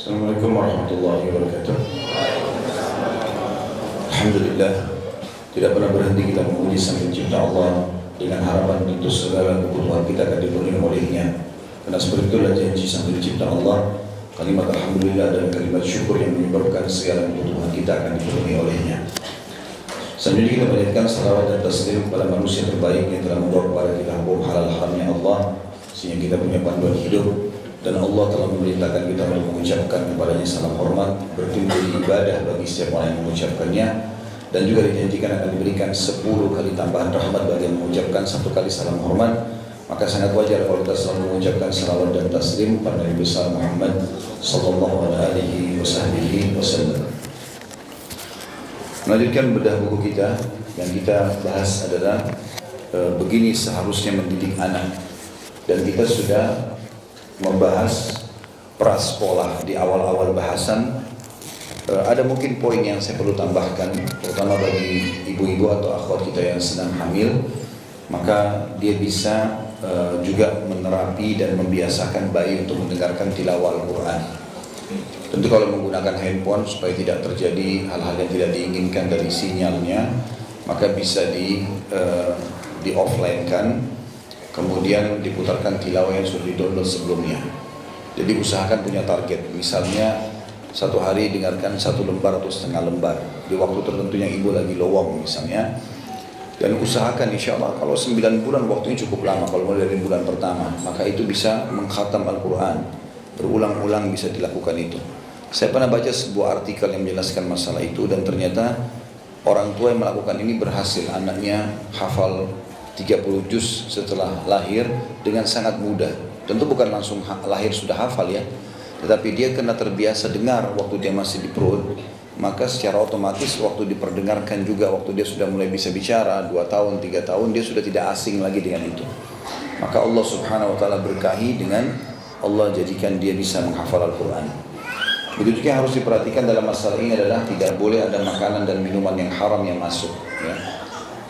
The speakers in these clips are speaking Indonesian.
Assalamualaikum warahmatullahi wabarakatuh. Alhamdulillah, tidak pernah berhenti kita memuji Sang Pencipta Allah dengan harapan tentu segala kebutuhan kita akan dipenuhi olehnya. Karena seperti itulah janji Sang Pencipta Allah, kalimat Alhamdulillah dan kalimat syukur yang menyebabkan segala kebutuhan kita akan dipenuhi olehnya. Selanjutnya kita panjatkan salawat dan taslim kepada manusia terbaik yang telah membawa kepada kita hukum halal haramnya Allah, sehingga kita punya panduan hidup. Dan Allah telah memerintahkan kita untuk mengucapkan kepadanya salam hormat, bertindak ibadah bagi setiap orang yang mengucapkannya, dan juga dijanjikan akan diberikan 10 kali tambahan rahmat bagi yang mengucapkan 1 kali salam hormat. Maka sangat wajar kalau kita selalu mengucapkan salawat dan taslim pada Nabi besar Muhammad sallallahu alaihi wasallam. Melanjutkan bedah buku kita, yang kita bahas adalah begini seharusnya mendidik anak. Dan kita sudah membahas prasekolah di awal-awal bahasan. Ada mungkin poin yang saya perlu tambahkan, terutama bagi ibu-ibu atau akhwat kita yang sedang hamil, maka dia bisa juga menerapi dan membiasakan bayi untuk mendengarkan tilawah Al-Quran. Tentu kalau menggunakan handphone supaya tidak terjadi hal-hal yang tidak diinginkan dari sinyalnya, maka bisa di offline kan, kemudian diputarkan tilawah yang sudah di-download sebelumnya. Jadi usahakan punya target, misalnya satu hari dengarkan 1 lembar atau setengah lembar di waktu tertentu yang ibu lagi lowong misalnya. Dan usahakan insya Allah kalau 9 bulan waktunya cukup lama, kalau mulai dari bulan pertama, maka itu bisa mengkhatam Al-Quran. Berulang-ulang bisa dilakukan itu. Saya pernah baca sebuah artikel yang menjelaskan masalah itu, dan ternyata orang tua yang melakukan ini berhasil, anaknya hafal 30 juz setelah lahir dengan sangat mudah. Tentu bukan langsung lahir sudah hafal ya, tetapi dia kena terbiasa dengar waktu dia masih di perut, maka secara otomatis waktu diperdengarkan juga, waktu dia sudah mulai bisa bicara 2 tahun, 3 tahun, dia sudah tidak asing lagi dengan itu. Maka Allah subhanahu wa ta'ala berkahi dengan Allah jadikan dia bisa menghafal Al-Quran. Begitu juga yang harus diperhatikan dalam masalah ini adalah tidak boleh ada makanan dan minuman yang haram yang masuk ya.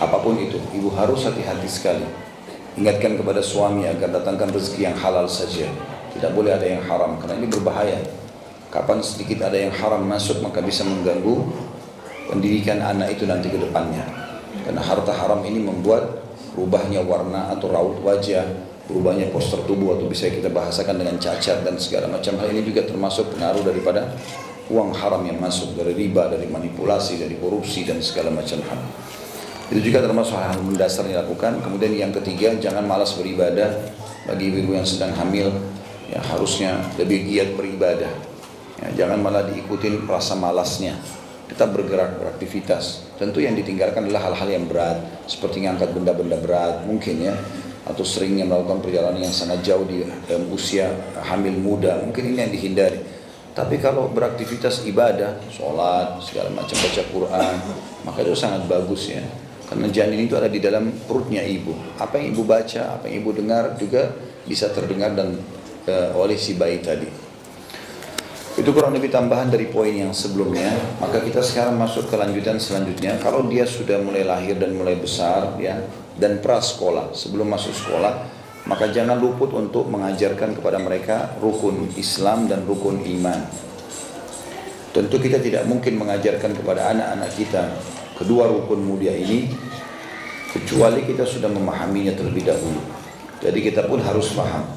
Apapun itu, ibu harus hati-hati sekali. Ingatkan kepada suami agar datangkan rezeki yang halal saja. Tidak boleh ada yang haram, karena ini berbahaya. Kapan sedikit ada yang haram masuk, maka bisa mengganggu pendidikan anak itu nanti ke depannya. Karena harta haram ini membuat berubahnya warna atau raut wajah, berubahnya postur tubuh, atau bisa kita bahasakan dengan cacat dan segala macam hal. Ini juga termasuk pengaruh daripada uang haram yang masuk, dari riba, dari manipulasi, dari korupsi dan segala macam hal. Itu juga termasuk hal mendasar yang dilakukan. Kemudian yang ketiga, jangan malas beribadah. Bagi ibu-ibu yang sedang hamil, ya harusnya lebih giat beribadah ya, jangan malah diikutin rasa malasnya. Tetap bergerak, beraktivitas. Tentu yang ditinggalkan adalah hal-hal yang berat, seperti mengangkat benda-benda berat mungkin ya, atau seringnya melakukan perjalanan yang sangat jauh di usia hamil muda, mungkin ini yang dihindari. Tapi kalau beraktivitas ibadah, sholat, segala macam, baca Quran, maka itu sangat bagus ya. Karena janin itu ada di dalam perutnya ibu. Apa yang ibu baca, apa yang ibu dengar juga bisa terdengar dan oleh si bayi tadi. Itu kurang lebih tambahan dari poin yang sebelumnya. Maka kita sekarang masuk ke lanjutan selanjutnya. Kalau dia sudah mulai lahir dan mulai besar ya, dan prasekolah, sebelum masuk sekolah, maka jangan luput untuk mengajarkan kepada mereka rukun Islam dan rukun iman. Tentu kita tidak mungkin mengajarkan kepada anak-anak kita kedua rukun mulia ini kecuali kita sudah memahaminya terlebih dahulu. Jadi kita pun harus paham.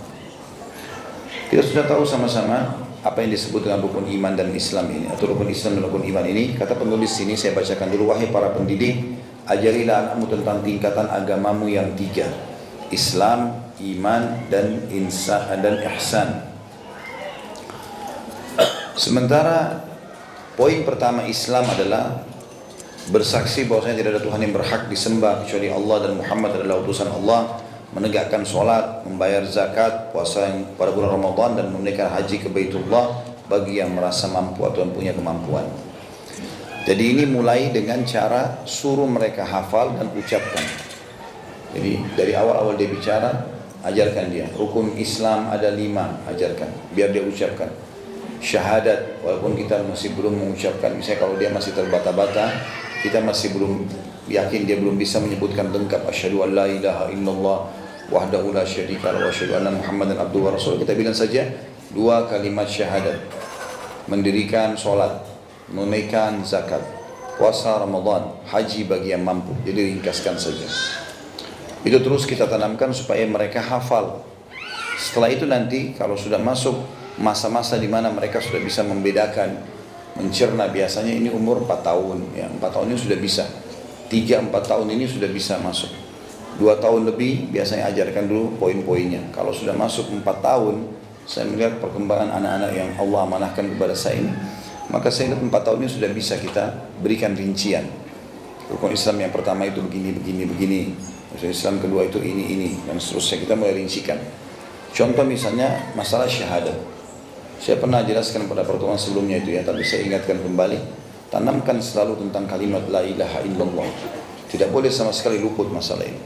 Kita sudah tahu sama-sama apa yang disebut dengan rukun iman dan Islam ini, atau rukun Islam dan rukun iman ini. Kata penulis sini, saya bacakan dulu. Wahai para pendidik, ajarilah anakmu tentang tingkatan agamamu yang 3, Islam, iman, dan ihsan. Sementara poin pertama Islam adalah bersaksi bahwasanya tidak ada Tuhan yang berhak disembah kecuali Allah, dan Muhammad adalah utusan Allah, menegakkan sholat, membayar zakat, puasa yang pada bulan Ramadan, dan menunaikan haji ke Baitullah bagi yang merasa mampu atau yang punya kemampuan. Jadi ini mulai dengan cara suruh mereka hafal dan ucapkan. Jadi dari awal-awal dia bicara, ajarkan dia. Rukun Islam ada 5, ajarkan, biar dia ucapkan. Syahadat, walaupun kita masih belum mengucapkan, misalnya kalau dia masih terbata-bata, kita masih belum yakin, dia belum bisa menyebutkan lengkap asyhadu an la ilaha illallah wahdahu la syarika lahu wa asyhadu anna muhammadan abduhu wa rasuluh, kita bilang saja 2 kalimat syahadat. mendirikan sholat, menunaikan zakat, puasa Ramadan, haji bagi yang mampu. Jadi ringkaskan saja. Itu terus kita tanamkan supaya mereka hafal. Setelah itu nanti kalau sudah masuk masa-masa di mana mereka sudah bisa membedakan, mencerna, biasanya ini umur 4 tahun, ya 4 tahun ini sudah bisa, 3-4 tahun ini sudah bisa masuk, 2 tahun lebih biasanya ajarkan dulu poin-poinnya. Kalau sudah masuk 4 tahun, saya melihat perkembangan anak-anak yang Allah amanahkan kepada saya ini, maka saya lihat 4 tahun ini sudah bisa kita berikan rincian. Rukun Islam yang pertama itu begini, Rukun Islam kedua itu ini, dan seterusnya kita mulai rincikan. Contoh misalnya masalah syahadat. Saya pernah jelaskan pada pertemuan sebelumnya itu ya, tapi saya ingatkan kembali. Tanamkan selalu tentang kalimat la ilaha illallah. Tidak boleh sama sekali luput masalah ini.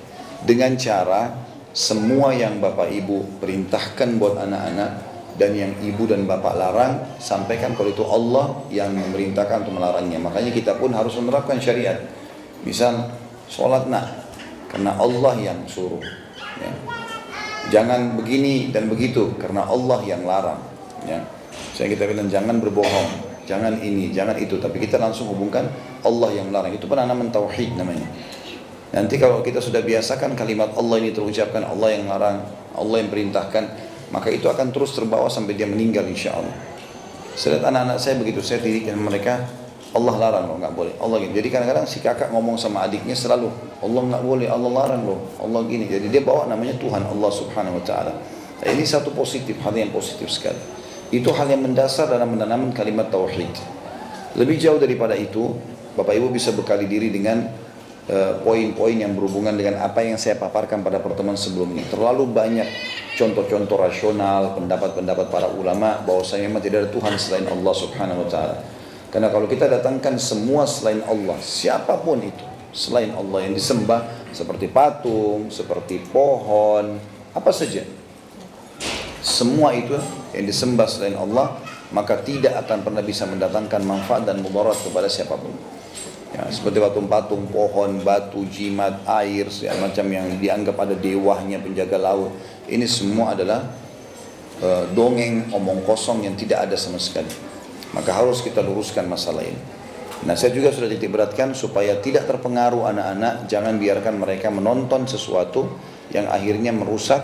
Dengan cara semua yang Bapak Ibu perintahkan buat anak-anak dan yang ibu dan bapak larang, sampaikan kalau itu Allah yang memerintahkan untuk melarangnya. Makanya kita pun harus menerapkan syariat. Misal sholat karena Allah yang suruh, ya. Jangan begini dan begitu karena Allah yang larang, ya. Saya kita bilang jangan berbohong, jangan ini, jangan itu, tapi kita langsung hubungkan Allah yang melarang. Itu penanaman tauhid namanya. Nanti kalau kita sudah biasakan kalimat Allah ini terucapkan, Allah yang larang, Allah yang perintahkan, maka itu akan terus terbawa sampai dia meninggal insya Allah. Saya lihat anak-anak saya begitu, saya didikkan mereka, Allah larang loh, nggak boleh. Allah gini. Jadi kadang-kadang si kakak ngomong sama adiknya selalu, Allah nggak boleh, Allah larang loh, Allah gini. Jadi dia bawa namanya Tuhan Allah Subhanahu Wa Taala. Nah, ini satu positif, hal yang positif sekali. Itu hal yang mendasar dalam menanam kalimat tauhid. Lebih jauh daripada itu, Bapak Ibu bisa bekali diri dengan poin-poin yang berhubungan dengan apa yang saya paparkan pada pertemuan sebelumnya. Terlalu banyak contoh-contoh rasional, pendapat-pendapat para ulama bahwasanya memang tidak ada Tuhan selain Allah Subhanahu Wa Taala. Karena kalau kita datangkan semua selain Allah, siapapun itu selain Allah yang disembah, seperti patung, seperti pohon, apa saja, semua itu yang disembah selain Allah, maka tidak akan pernah bisa mendatangkan manfaat dan mudarat kepada siapapun. Ya, seperti patung-patung, pohon, batu, jimat, air, segala macam yang dianggap ada dewanya, penjaga laut. Ini semua adalah dongeng, omong kosong yang tidak ada sama sekali. Maka harus kita luruskan masalah ini. Nah, saya juga sudah titik beratkan supaya tidak terpengaruh anak-anak, jangan biarkan mereka menonton sesuatu yang akhirnya merusak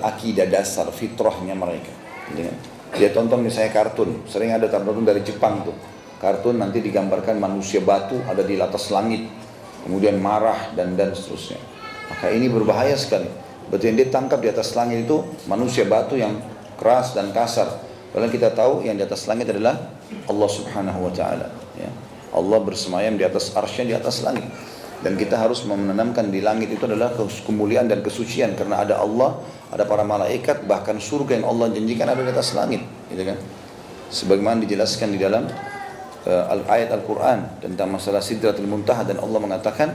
akidah dasar fitrahnya mereka. Dia tonton misalnya kartun, sering ada kartun dari Jepang tuh. Kartun nanti digambarkan manusia batu ada di atas langit, kemudian marah dan seterusnya. Maka ini berbahaya sekali. Berarti yang dia tangkap di atas langit itu manusia batu yang keras dan kasar. Padahal kita tahu yang di atas langit adalah Allah Subhanahu Wa Taala. Ya. Allah bersemayam di atas arsy-Nya di atas langit. Dan kita harus menanamkan di langit itu adalah kemuliaan dan kesucian karena ada Allah, ada para malaikat, bahkan surga yang Allah janjikan ada di atas langit, gitu kan? Sebagaimana dijelaskan di dalam ayat Al-Quran tentang masalah Sidratul Muntaha, dan Allah mengatakan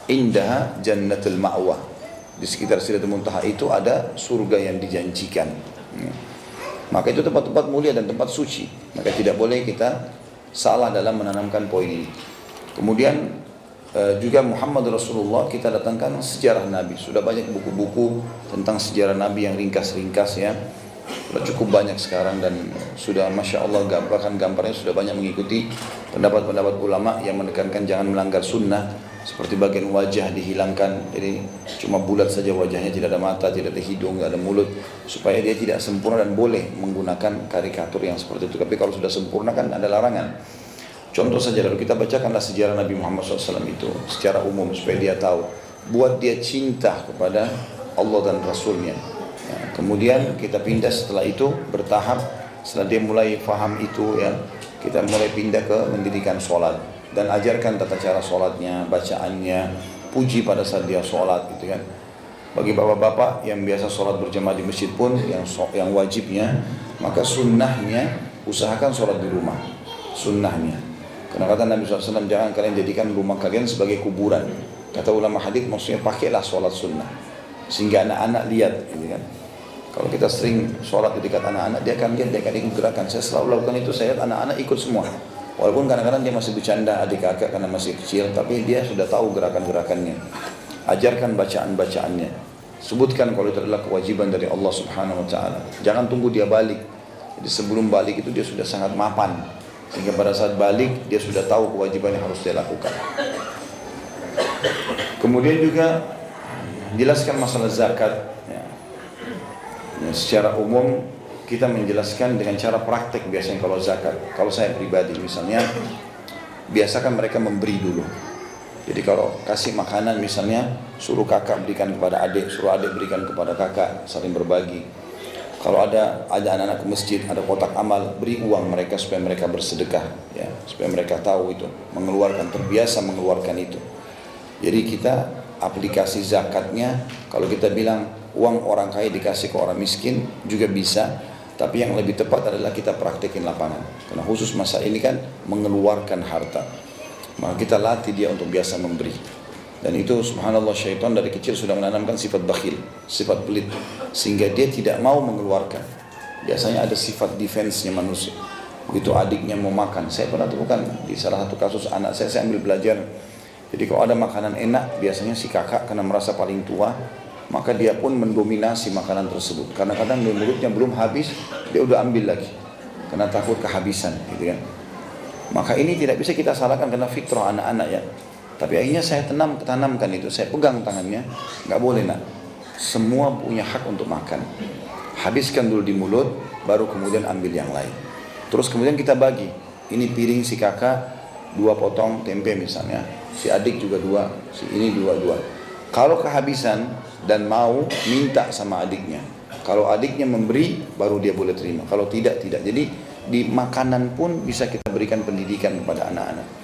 indaha jannatul ma'wa. Di sekitar Sidratul Muntaha itu ada surga yang dijanjikan. Maka itu tempat-tempat mulia dan tempat suci. Maka tidak boleh kita salah dalam menanamkan poin ini. Kemudian juga Muhammad Rasulullah kita datangkan sejarah Nabi. Sudah banyak buku-buku tentang sejarah Nabi yang ringkas-ringkas ya. Sudah cukup banyak sekarang dan sudah Masya Allah bahkan gambarnya sudah banyak mengikuti pendapat-pendapat ulama yang menekankan jangan melanggar sunnah. Seperti bagian wajah dihilangkan, jadi cuma bulat saja wajahnya, tidak ada mata, tidak ada hidung, tidak ada mulut, supaya dia tidak sempurna dan boleh menggunakan karikatur yang seperti itu. Tapi kalau sudah sempurna kan ada larangan. Contoh saja, lalu kita bacakanlah sejarah Nabi Muhammad SAW itu secara umum supaya dia tahu, buat dia cinta kepada Allah dan Rasulnya. Ya, kemudian kita pindah setelah itu bertahap, setelah dia mulai faham itu ya, kita mulai pindah ke mendirikan sholat. Dan ajarkan tata cara sholatnya, bacaannya, puji pada saat dia sholat, gitu kan. Bagi bapak-bapak yang biasa sholat berjamaah di masjid pun, yang wajibnya, maka sunnahnya usahakan sholat di rumah, sunnahnya. Karena kata Nabi SAW, jangan kalian jadikan rumah kalian sebagai kuburan. Kata ulama hadits maksudnya pakailah sholat sunnah, sehingga anak-anak lihat, gitu kan. Kalau kita sering sholat di dekat anak-anak, dia akan lihat, dia akan ikut gerakan. Saya selalu lakukan itu, saya lihat anak-anak ikut semua. Walaupun kadang-kadang dia masih bercanda adik kakak karena masih kecil, tapi dia sudah tahu gerakan-gerakannya. Ajarkan bacaan-bacaannya. Sebutkan kalau itu adalah kewajiban dari Allah Subhanahu Wa Taala. Jangan tunggu dia balik. Jadi sebelum balik itu dia sudah sangat mapan, sehingga pada saat balik dia sudah tahu kewajiban yang harus dia lakukan. Kemudian juga jelaskan masalah zakat ya. Secara umum kita menjelaskan dengan cara praktek biasanya kalau zakat. Kalau saya pribadi misalnya, biasakan mereka memberi dulu. Jadi kalau kasih makanan misalnya, suruh kakak berikan kepada adik, suruh adik berikan kepada kakak, saling berbagi. Kalau ada anak-anak ke masjid, ada kotak amal, beri uang mereka supaya mereka bersedekah ya, supaya mereka tahu itu, mengeluarkan, terbiasa mengeluarkan itu. Jadi kita aplikasi zakatnya, kalau kita bilang uang orang kaya dikasih ke orang miskin juga bisa, tapi yang lebih tepat adalah kita praktekin lapangan. Karena khusus masa ini kan mengeluarkan harta, maka kita latih dia untuk biasa memberi. Dan itu subhanallah, syaitan dari kecil sudah menanamkan sifat bakhil, sifat pelit, sehingga dia tidak mau mengeluarkan. Biasanya ada sifat defense-nya manusia. Begitu adiknya mau makan, saya pernah temukan di salah satu kasus anak saya ambil belajar. Jadi kalau ada makanan enak, biasanya si kakak karena merasa paling tua, maka dia pun mendominasi makanan tersebut. Karena kadang di mulutnya belum habis, dia udah ambil lagi, karena takut kehabisan, gitu kan. Maka ini tidak bisa kita salahkan karena fitrah anak-anak ya. Tapi akhirnya saya tanamkan itu, saya pegang tangannya, nggak boleh nak. Semua punya hak untuk makan. Habiskan dulu di mulut, baru kemudian ambil yang lain. Terus kemudian kita bagi. Ini piring si kakak 2 potong tempe misalnya, si adik juga 2, si ini 2. Kalau kehabisan dan mau, minta sama adiknya. Kalau adiknya memberi, baru dia boleh terima. Kalau tidak, tidak. Jadi di makanan pun bisa kita berikan pendidikan kepada anak-anak.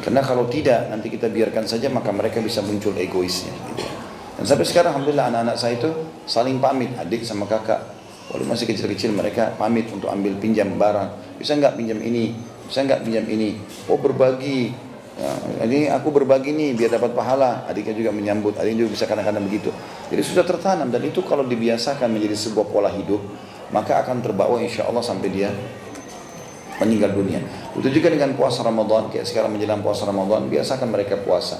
Karena kalau tidak, nanti kita biarkan saja, maka mereka bisa muncul egoisnya gitu. Dan sampai sekarang alhamdulillah anak-anak saya itu saling pamit, adik sama kakak. Walau masih kecil-kecil mereka pamit untuk ambil pinjam barang. Bisa nggak pinjam ini? Bisa nggak pinjam ini? Oh berbagi. Ya, ini aku berbagi nih biar dapat pahala. Adiknya juga menyambut, adiknya juga bisa kadang-kadang begitu. Jadi sudah tertanam, dan itu kalau dibiasakan menjadi sebuah pola hidup, maka akan terbawa insya Allah sampai dia meninggal dunia. Itu juga dengan puasa Ramadan, kayak sekarang menjelang puasa Ramadan, biasakan mereka puasa.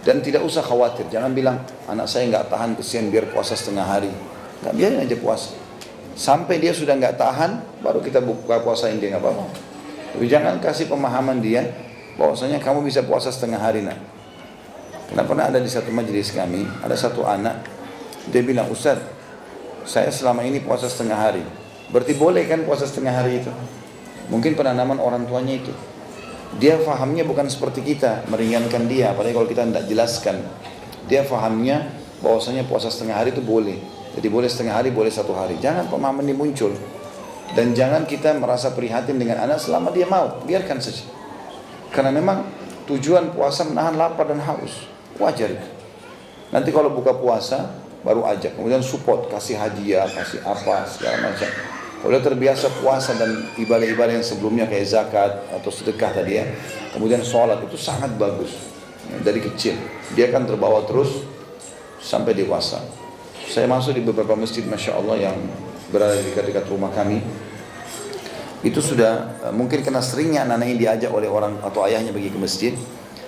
Dan tidak usah khawatir, jangan bilang anak saya nggak tahan, kesian biar puasa setengah hari. Nggak, biarin aja puasa. Sampai dia sudah nggak tahan, baru kita buka puasain dia, nggak apa-apa. Tapi jangan kasih pemahaman dia, bahwasanya kamu bisa puasa setengah hari nak. Karena pernah ada di satu majelis kami, ada satu anak, dia bilang, Ustaz, saya selama ini puasa setengah hari. Berarti boleh kan puasa setengah hari itu? Mungkin penanaman orang tuanya itu. Dia fahamnya bukan seperti kita, meringankan dia, apalagi kalau kita tidak jelaskan. Dia fahamnya bahwasanya puasa setengah hari itu boleh. Jadi boleh setengah hari, boleh 1 hari. Jangan pemahaman ini muncul. Dan jangan kita merasa prihatin dengan anak selama dia mau, biarkan saja. Karena memang tujuan puasa menahan lapar dan haus. Wajar itu. Nanti kalau buka puasa, baru ajak. Kemudian support, kasih hadiah, kasih apa, segala macam. Kalau terbiasa puasa dan ibadah-ibadah yang sebelumnya kayak zakat atau sedekah tadi ya, kemudian sholat, itu sangat bagus dari kecil. Dia akan terbawa terus sampai dewasa. Saya masuk di beberapa masjid Masya Allah yang berada di dekat-dekat rumah kami. Itu sudah mungkin karena seringnya anak-anak ini diajak oleh orang atau ayahnya pergi ke masjid.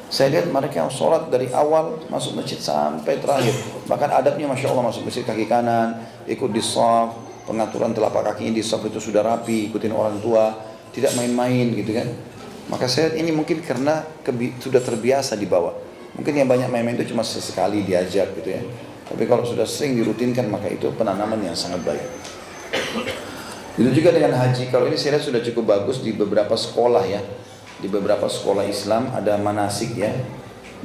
Saya lihat mereka sholat dari awal masuk masjid sampai terakhir. Bahkan adabnya Masya Allah, masuk masjid kaki kanan, ikut di shaf, pengaturan telapak kakinya di shaf itu sudah rapi, ikutin orang tua, tidak main-main gitu kan. Maka saya ini mungkin karena sudah terbiasa dibawa. Mungkin yang banyak main-main itu cuma sesekali diajak gitu ya. Tapi kalau sudah sering dirutinkan, maka itu penanaman yang sangat baik. Itu juga dengan haji. Kalau ini saya lihat sudah cukup bagus di beberapa sekolah ya. Di beberapa sekolah Islam ada manasik ya.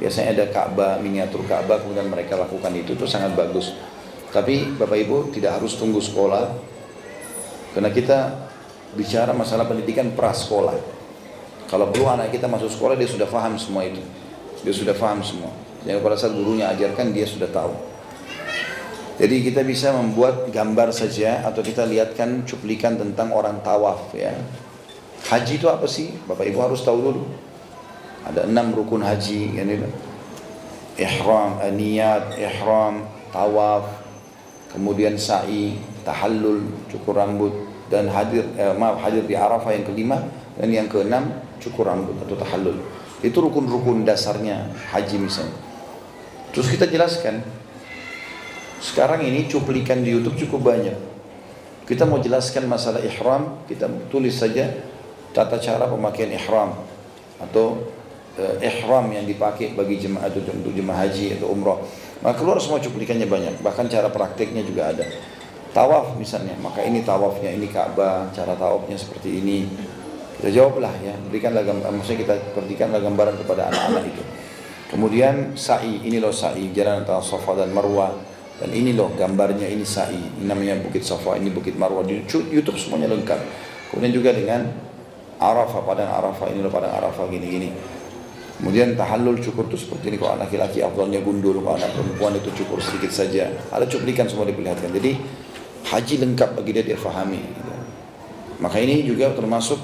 Biasanya ada Ka'bah, miniatur Ka'bah, kemudian mereka lakukan itu sangat bagus. Tapi Bapak Ibu tidak harus tunggu sekolah. Karena kita bicara masalah pendidikan prasekolah. Kalau perlu anak kita masuk sekolah, dia sudah paham semua itu. Dia sudah paham semua. Jadi pada saat gurunya ajarkan, dia sudah tahu. Jadi kita bisa membuat gambar saja atau kita lihatkan cuplikan tentang orang tawaf ya. Haji itu apa sih? Bapak Ibu harus tahu dulu. Ada 6 rukun haji, yani ihram, niat, ihram, tawaf, kemudian sa'i, tahallul, cukur rambut, dan hadir di Arafah yang kelima, dan yang keenam cukur rambut atau tahallul. Itu rukun-rukun dasarnya haji misalnya. Terus kita jelaskan. Sekarang ini cuplikan di YouTube cukup banyak. Kita mau jelaskan masalah ihram, kita tulis saja tata cara pemakaian ihram atau ihram yang dipakai bagi jemaah untuk jemaah haji atau umrah. Maka keluar semua cuplikannya banyak, bahkan cara prakteknya juga ada. Tawaf misalnya, maka ini tawafnya, ini Ka'bah, cara tawafnya seperti ini. Kita jawablah ya, berikanlah gambaran, maksudnya kita berikanlah gambaran kepada anak-anak itu. Kemudian sa'i, ini loh sa'i, jalan antara Safa dan Marwah. Dan ini loh gambarnya, ini sa'i, ini namanya Bukit Safa, ini Bukit Marwah. Di YouTube semuanya lengkap. Kemudian juga dengan Arafah, padang Arafah, ini loh padang Arafah gini-gini. Kemudian tahallul cukur itu seperti ini, kalau anak laki-laki afdalnya gundul, kalau anak perempuan itu cukur sedikit saja. Ada cuplikan semua diperlihatkan. Jadi haji lengkap bagi dia fahami. Maka ini juga termasuk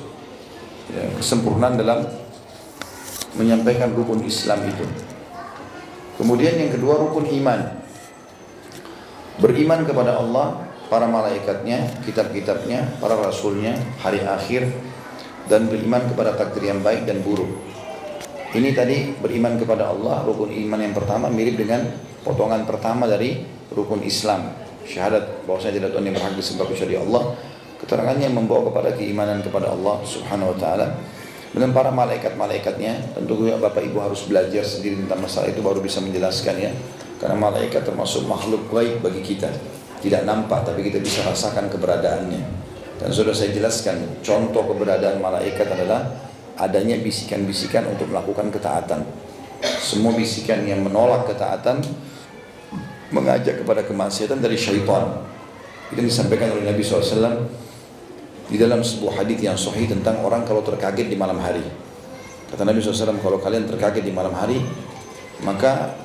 kesempurnaan dalam menyampaikan rukun Islam itu. Kemudian yang kedua rukun iman. Beriman kepada Allah, para malaikatnya, kitab-kitabnya, para rasulnya, hari akhir, dan beriman kepada takdir yang baik dan buruk. Ini tadi beriman kepada Allah, rukun iman yang pertama mirip dengan potongan pertama dari rukun Islam. Syahadat bahwasanya tidak Tuhan yang berhak disembah kecuali Allah. Keterangannya membawa kepada keimanan kepada Allah Subhanahu wa taala. Dan para malaikat-malaikatnya, tentu juga Bapak Ibu harus belajar sendiri tentang masalah itu baru bisa menjelaskan ya. Karena malaikat termasuk makhluk gaib bagi kita. Tidak nampak tapi kita bisa rasakan keberadaannya. Dan sudah saya jelaskan, contoh keberadaan malaikat adalah adanya bisikan-bisikan untuk melakukan ketaatan. Semua bisikan yang menolak ketaatan, mengajak kepada kemaksiatan dari syaitan. Itu disampaikan oleh Nabi SAW di dalam sebuah hadis yang sahih tentang orang kalau terkaget di malam hari. Kata Nabi SAW, kalau kalian terkaget di malam hari, maka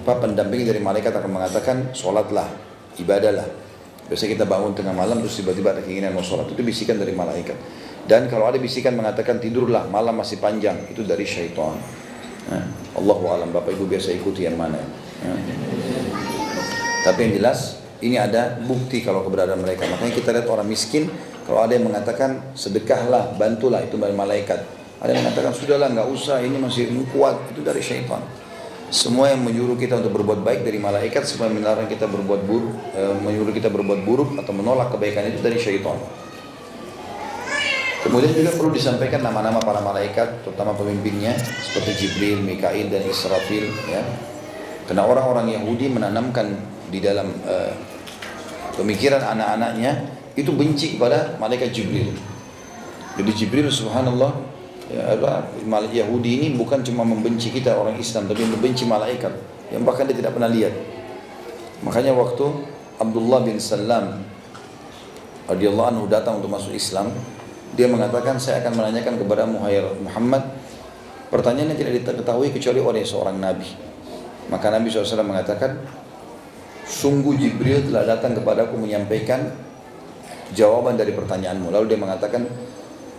pendamping dari malaikat akan mengatakan, sholatlah, ibadahlah. Biasanya kita bangun tengah malam terus tiba-tiba ada keinginan mau sholat, itu bisikan dari malaikat. Dan kalau ada bisikan mengatakan tidurlah, malam masih panjang, itu dari syaitan. Allahu a'lam, Bapak Ibu biasa ikuti yang mana. Tapi yang jelas ini ada bukti kalau keberadaan mereka. Makanya kita lihat orang miskin, kalau ada yang mengatakan sedekahlah, bantulah, itu dari malaikat. Ada yang mengatakan sudahlah nggak usah, ini masih kuat, itu dari syaitan. Semua yang menyuruh kita untuk berbuat baik dari malaikat, semua yang melarang kita berbuat buruk, menyuruh kita berbuat buruk atau menolak kebaikan itu dari syaitan. Kemudian juga perlu disampaikan nama-nama para malaikat, terutama pemimpinnya seperti Jibril, Mikail dan Israfil. Ya. Karena orang-orang Yahudi menanamkan di dalam pemikiran anak-anaknya itu benci kepada malaikat Jibril. Jadi Jibril subhanallah, Yahudi ini bukan cuma membenci kita orang Islam, tapi membenci malaikat yang bahkan dia tidak pernah lihat. Makanya waktu Abdullah bin Salam radhiyallahu anhu datang untuk masuk Islam, dia mengatakan, saya akan menanyakan kepada Muhammad pertanyaan yang tidak diketahui kecuali oleh seorang Nabi. Maka Nabi SAW mengatakan, sungguh Jibril telah datang kepadaku menyampaikan jawaban dari pertanyaanmu. Lalu dia mengatakan,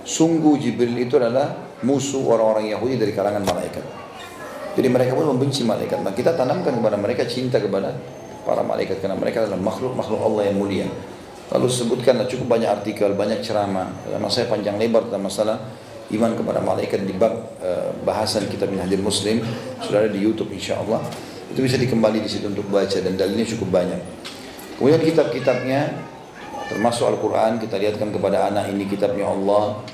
sungguh Jibril itu adalah musuh orang-orang Yahudi dari kalangan malaikat. Jadi mereka pun membenci malaikat. Maka kita tanamkan kepada mereka cinta kepada para malaikat, karena mereka adalah makhluk-makhluk Allah yang mulia. Lalu sebutkanlah cukup banyak artikel, banyak ceramah. Karena saya panjang lebar tentang masalah iman kepada malaikat di bab bahasan kitab Minhajul Muslim, sudah ada di YouTube insyaAllah. Itu bisa dikembali di situ untuk baca dan dalilnya cukup banyak. Kemudian kitab-kitabnya termasuk Al-Quran, kita lihatkan kepada anak, ini kitabnya Allah,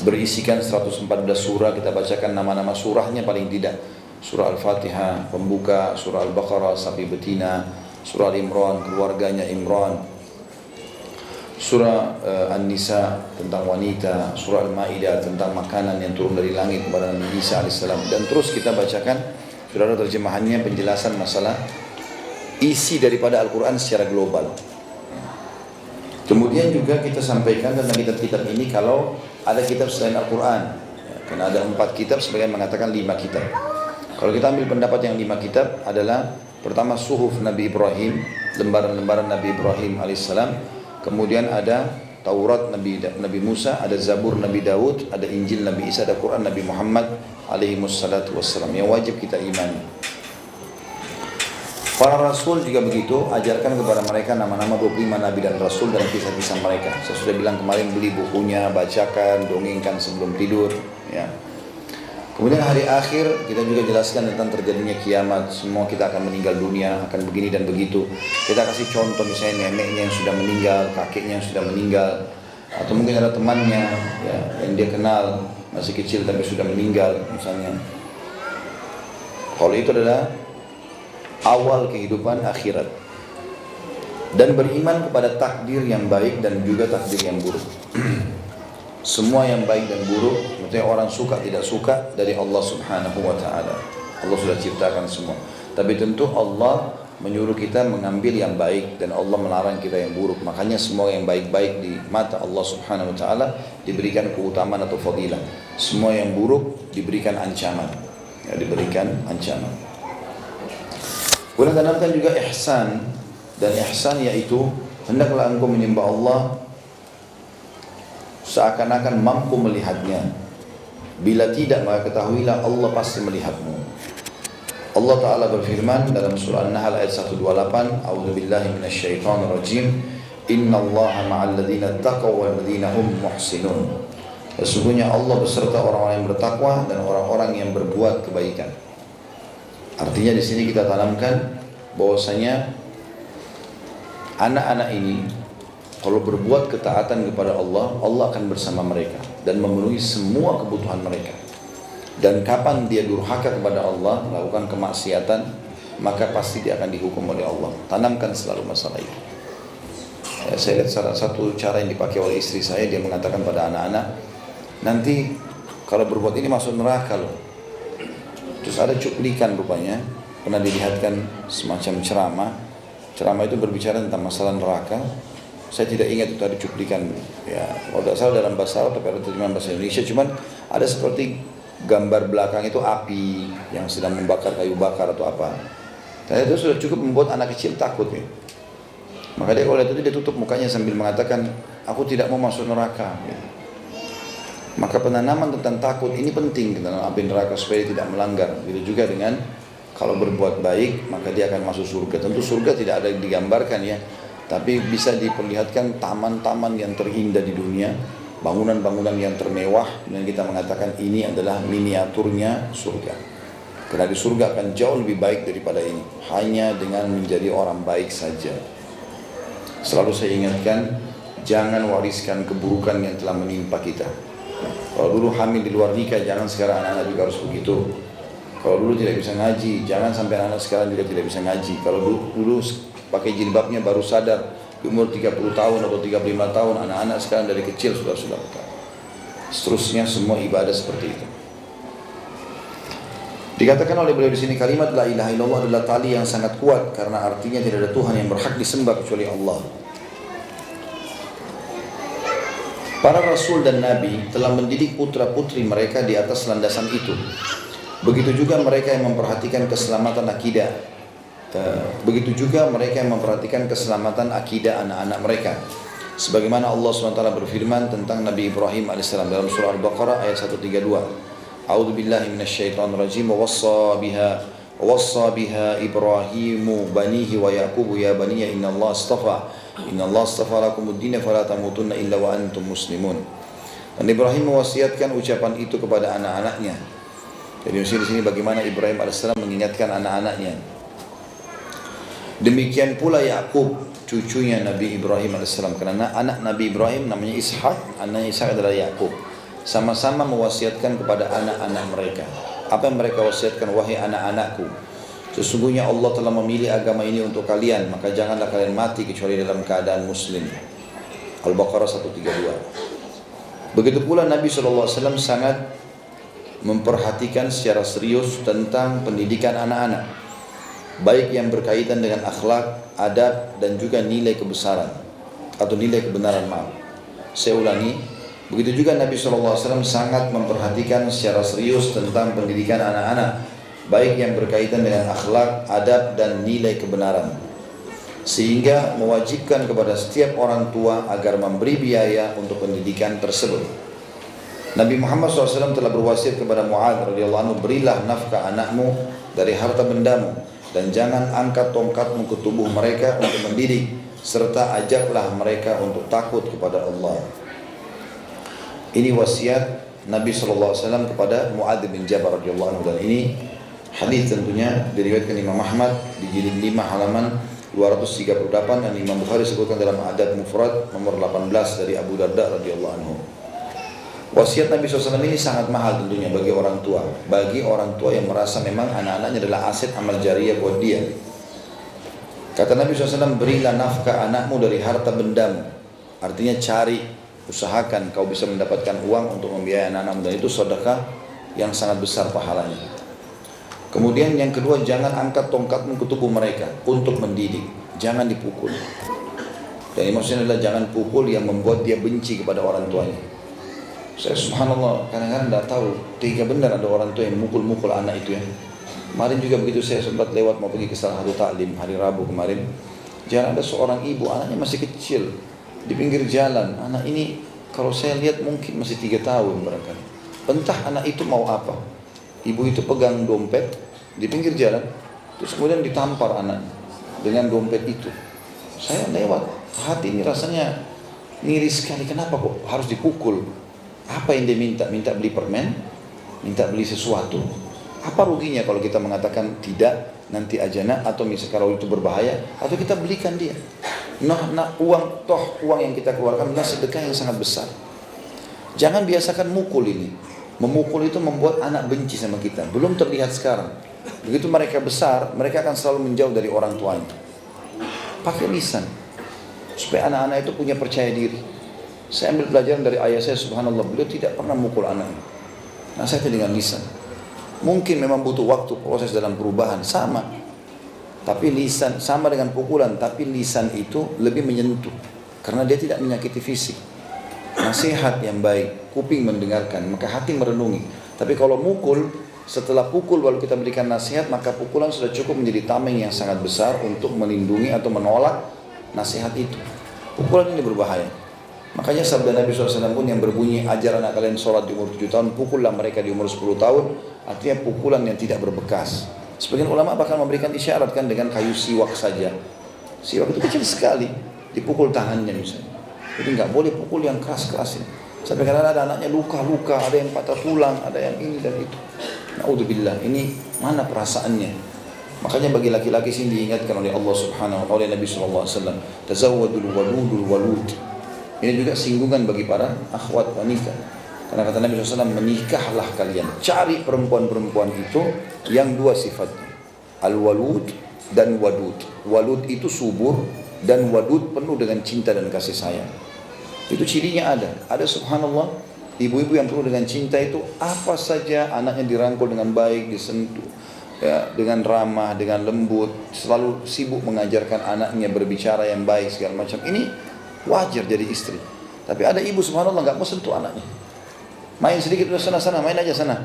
berisikan 114 surah. Kita bacakan nama-nama surahnya paling tidak. Surah Al-Fatihah pembuka, surah Al-Baqarah sapi betina, surah Al-Imran keluarganya Imran, surah An-Nisa tentang wanita, surah Al-Ma'idah tentang makanan yang turun dari langit kepada Nabi Isa AS. Dan terus kita bacakan, sudah ada terjemahannya, penjelasan masalah isi daripada Al-Quran secara global. Kemudian juga kita sampaikan tentang kitab-kitab ini, kalau ada kitab selain Al-Quran, karena ada 4 kitab, sebagian mengatakan 5 kitab. Kalau kita ambil pendapat yang 5 kitab adalah, pertama Suhuf Nabi Ibrahim, lembaran-lembaran Nabi Ibrahim alaihissalam. Kemudian ada Taurat Nabi Musa, ada Zabur Nabi Daud, ada Injil Nabi Isa, ada Quran Nabi Muhammad alaihissalatu wassalam, yang wajib kita imani. Para Rasul juga begitu, ajarkan kepada mereka nama-nama 25 Nabi dan Rasul dan kisah-kisah mereka. Saya sudah bilang kemarin, beli bukunya, bacakan, dongengkan sebelum tidur. Ya. Kemudian hari akhir kita juga jelaskan tentang terjadinya kiamat. Semua kita akan meninggal dunia, akan begini dan begitu. Kita kasih contoh misalnya neneknya yang sudah meninggal, kakeknya yang sudah meninggal, atau mungkin ada temannya ya, yang dia kenal masih kecil tapi sudah meninggal misalnya. Kalau itu adalah awal kehidupan akhirat. Dan beriman kepada takdir yang baik dan juga takdir yang buruk. Semua yang baik dan buruk, maksudnya orang suka tidak suka dari Allah Subhanahu wa taala. Allah sudah ciptakan semua. Tapi tentu Allah menyuruh kita mengambil yang baik dan Allah melarang kita yang buruk. Makanya semua yang baik-baik di mata Allah Subhanahu wa taala diberikan keutamaan atau fadilah. Semua yang buruk diberikan ancaman. Ya, diberikan ancaman. Kemudian tanamkan juga ihsan, dan ihsan yaitu hendaklah engkau menyembah Allah seakan-akan mampu melihatnya. Bila tidak, maka ketahuilah Allah pasti melihatmu. Allah Ta'ala berfirman dalam surah An-Nahl ayat 128, A'udzubillahi minasyaitonirrajim, Innallaha ma'al ladzina taqaw wal ladzina hum muhsinun. Sesungguhnya Allah beserta orang-orang yang bertakwa dan orang-orang yang berbuat kebaikan. Artinya di sini kita tanamkan bahwasanya anak-anak ini kalau berbuat ketaatan kepada Allah, Allah akan bersama mereka dan memenuhi semua kebutuhan mereka. Dan kapan dia durhaka kepada Allah, melakukan kemaksiatan, maka pasti dia akan dihukum oleh Allah. Tanamkan selalu masalah itu. Ya, saya lihat salah satu cara yang dipakai oleh istri saya, dia mengatakan pada anak-anak, nanti kalau berbuat ini masuk neraka loh. Terus ada cuplikan rupanya, pernah dilihatkan semacam ceramah. Ceramah itu berbicara tentang masalah neraka. Saya tidak ingat itu ada cuplikan ya, kalau tidak salah dalam bahasa Arab, tapi ada terjemahan bahasa Indonesia. Cuman ada seperti gambar belakang itu api yang sedang membakar kayu bakar atau apa. Dan itu sudah cukup membuat anak kecil takut ya. Maka dia kalau lihat itu dia tutup mukanya sambil mengatakan, aku tidak mau masuk neraka ya. Maka penanaman tentang takut ini penting tentang api neraka supaya dia tidak melanggar. Begitu juga dengan kalau berbuat baik maka dia akan masuk surga. Tentu surga tidak ada yang digambarkan ya, tapi bisa diperlihatkan taman-taman yang terindah di dunia, bangunan-bangunan yang termewah, dan kita mengatakan ini adalah miniaturnya surga. Karena di surga akan jauh lebih baik daripada ini, hanya dengan menjadi orang baik saja. Selalu saya ingatkan, jangan wariskan keburukan yang telah menimpa kita. Kalau dulu hamil di luar nikah, jangan sekarang anak-anak juga harus begitu. Kalau dulu tidak bisa ngaji, jangan sampai anak sekarang juga tidak bisa ngaji. Kalau dulu pakai jilbabnya baru sadar di umur 30 tahun atau 35 tahun, anak-anak sekarang dari kecil sudah tahu. Seterusnya semua ibadah seperti itu. Dikatakan oleh beliau di sini, kalimat la ilaha illallah adalah tali yang sangat kuat karena artinya tidak ada Tuhan yang berhak disembah kecuali Allah. Para rasul dan nabi telah mendidik putra-putri mereka di atas landasan itu. Begitu juga mereka yang memperhatikan keselamatan akidah. Begitu juga mereka yang memperhatikan keselamatan akidah anak-anak mereka. Sebagaimana Allah SWT berfirman tentang Nabi Ibrahim AS dalam surah Al-Baqarah ayat 132. A'udzu billahi minasyaitonir rajim. Wassa biha Ibrahimu banihi wa Yaqubu ya baniya innallaha astafa lakumuddin fala tamutunna illa wa antum muslimun. Dan Ibrahim mewasiatkan ucapan itu kepada anak-anaknya. Jadi di sini bagaimana Ibrahim AS mengingatkan anak-anaknya. Demikian pula Yakub, cucunya Nabi Ibrahim AS, karena anak Nabi Ibrahim namanya Ishak, anaknya Ishak adalah Yakub. Sama-sama mewasiatkan kepada anak-anak mereka. Apa yang mereka wasiatkan? Wahai anak-anakku, sesungguhnya Allah telah memilih agama ini untuk kalian, maka janganlah kalian mati kecuali dalam keadaan muslim. Al-Baqarah 132. Begitu pula Nabi SAW sangat memperhatikan secara serius tentang pendidikan anak-anak, baik yang berkaitan dengan akhlak, adab, dan juga nilai kebesaran atau nilai kebenaran. Saya ulangi, begitu juga Nabi SAW sangat memperhatikan secara serius tentang pendidikan anak-anak, baik yang berkaitan dengan akhlak, adab, dan nilai kebenaran, sehingga mewajibkan kepada setiap orang tua agar memberi biaya untuk pendidikan tersebut. Nabi Muhammad SAW telah berwasiat kepada Mu'adz radhiyallahu anhu, berilah nafkah anakmu dari harta bendamu dan jangan angkat tongkatmu ke tubuh mereka untuk mendidik, serta ajaklah mereka untuk takut kepada Allah. Ini wasiat Nabi SAW kepada Mu'adz bin Jabal radhiyallahu anhu, dan ini hadis tentunya diriwayatkan Imam Ahmad di jilid 5 halaman 238 dan Imam Bukhari sebutkan dalam Adab Mufrad nomor 18 dari Abu Darda radhiyallahu anhu. Wasiat Nabi SAW ini sangat mahal tentunya bagi orang tua. Bagi orang tua yang merasa memang anak-anaknya adalah aset amal jariyah buat dia. Kata Nabi SAW, berilah nafkah anakmu dari harta bendamu. Artinya cari, usahakan kau bisa mendapatkan uang untuk membiayai anak-anakmu. Dan itu sedekah yang sangat besar pahalanya. Kemudian yang kedua, jangan angkat tongkatmu ke tubuh mereka untuk mendidik. Jangan dipukul. Dan ini maksudnya adalah jangan pukul yang membuat dia benci kepada orang tuanya. Saya subhanallah kadang-kadang tidak tahu tega benar ada orang tua yang mukul-mukul anak itu ya. Kemarin juga begitu, saya sempat lewat mau pergi ke salah satu taklim hari Rabu kemarin. Jalan ada seorang ibu, anaknya masih kecil di pinggir jalan. Anak ini kalau saya lihat mungkin masih 3 tahun barangkali. Entah anak itu mau apa. Ibu itu pegang dompet di pinggir jalan, terus kemudian ditampar anaknya dengan dompet itu. Saya lewat, hati ini rasanya miris sekali. Kenapa kok harus dipukul? Apa yang dia minta? Minta beli permen? Minta beli sesuatu? Apa ruginya kalau kita mengatakan tidak, nanti aja nak, atau misalnya kalau itu berbahaya, atau kita belikan dia. Nah, uang yang kita keluarkan adalah sedekah yang sangat besar. Jangan biasakan mukul ini. Memukul itu membuat anak benci sama kita. Belum terlihat sekarang. Begitu mereka besar, mereka akan selalu menjauh dari orang tuanya. Pakai lisan supaya anak-anak itu punya percaya diri. Saya ambil pelajaran dari ayah saya, subhanallah, beliau tidak pernah mukul anaknya. Nasihatnya dengan lisan. Mungkin memang butuh waktu proses dalam perubahan, sama. Tapi lisan sama dengan pukulan, tapi lisan itu lebih menyentuh karena dia tidak menyakiti fisik. Nasihat yang baik, kuping mendengarkan, maka hati merenungi. Tapi kalau mukul, setelah pukul baru kita berikan nasihat, maka pukulan sudah cukup menjadi tameng yang sangat besar untuk melindungi atau menolak nasihat itu. Pukulan ini berbahaya. Makanya sabda Nabi SAW pun yang berbunyi, ajar anak kalian sholat di umur 7 tahun, pukullah mereka di umur 10 tahun. Artinya pukulan yang tidak berbekas. Sebagian ulama bahkan memberikan isyarat kan dengan kayu siwak saja. Siwak itu kecil sekali, dipukul tangannya misalnya. Jadi nggak boleh pukul yang keras-keras ini. Sampai kadang ada anaknya luka-luka, ada yang patah tulang, ada yang ini dan itu. Na'udzubillah, ini mana perasaannya? Makanya bagi laki-laki sini diingatkan oleh Allah Subhanahu wa taala, oleh Nabi sallallahu alaihi wasallam, tazawwadul waludul walud. Ini juga singgungan bagi para akhwat wanita. Karena kata Nabi SAW, menikahlah kalian. Cari perempuan-perempuan itu yang 2 sifatnya. Al-walud dan wadud. Walud itu subur dan wadud penuh dengan cinta dan kasih sayang. Itu cirinya ada. Ada subhanallah, ibu-ibu yang penuh dengan cinta itu apa saja anaknya dirangkul dengan baik, disentuh. Ya, dengan ramah, dengan lembut. Selalu sibuk mengajarkan anaknya berbicara yang baik segala macam. Ini wajar jadi istri. Tapi ada ibu subhanallah nggak mau sentuh anaknya. Main sedikit udah sana, main aja sana.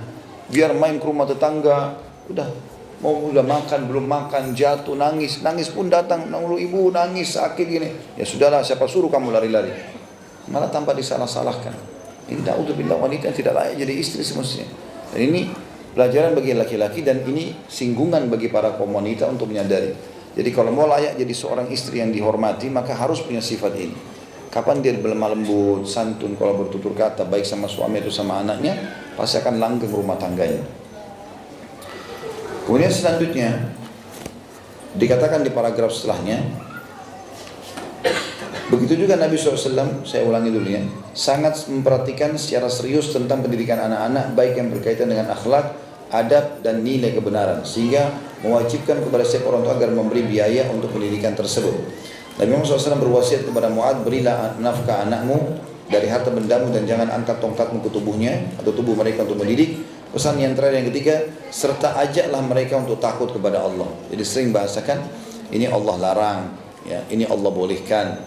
Biar main ke rumah tetangga, udah makan belum makan, jatuh nangis pun datang, nangulu ibu nangis sakit gini. Ya sudahlah, siapa suruh kamu lari-lari? Malah tanpa disalah-salahkan. Ini na'udzubillah, wanita yang tidak layak jadi istri semestinya. Dan ini pelajaran bagi laki-laki dan ini singgungan bagi para kaum wanita untuk menyadari. Jadi kalau mau layak jadi seorang istri yang dihormati, maka harus punya sifat ini. Kapan dia berlemah lembut, santun kalau bertutur kata, baik sama suami atau sama anaknya, pasti akan langgeng rumah tangganya. Kemudian selanjutnya, dikatakan di paragraf setelahnya, begitu juga Nabi SAW, saya ulangi dulu ya, sangat memperhatikan secara serius tentang pendidikan anak-anak, baik yang berkaitan dengan akhlak, adab, dan nilai kebenaran, sehingga mewajibkan kepada setiap orang tua agar memberi biaya untuk pendidikan tersebut. Nabi Muhammad SAW berwasiat kepada Mu'adz, berilah nafkah anakmu dari harta bendamu dan jangan angkat tongkatmu ke tubuhnya atau tubuh mereka untuk mendidik. Pesan yang terakhir yang ketiga, serta ajaklah mereka untuk takut kepada Allah. Jadi sering bahasakan, ini Allah larang, ya, ini Allah bolehkan.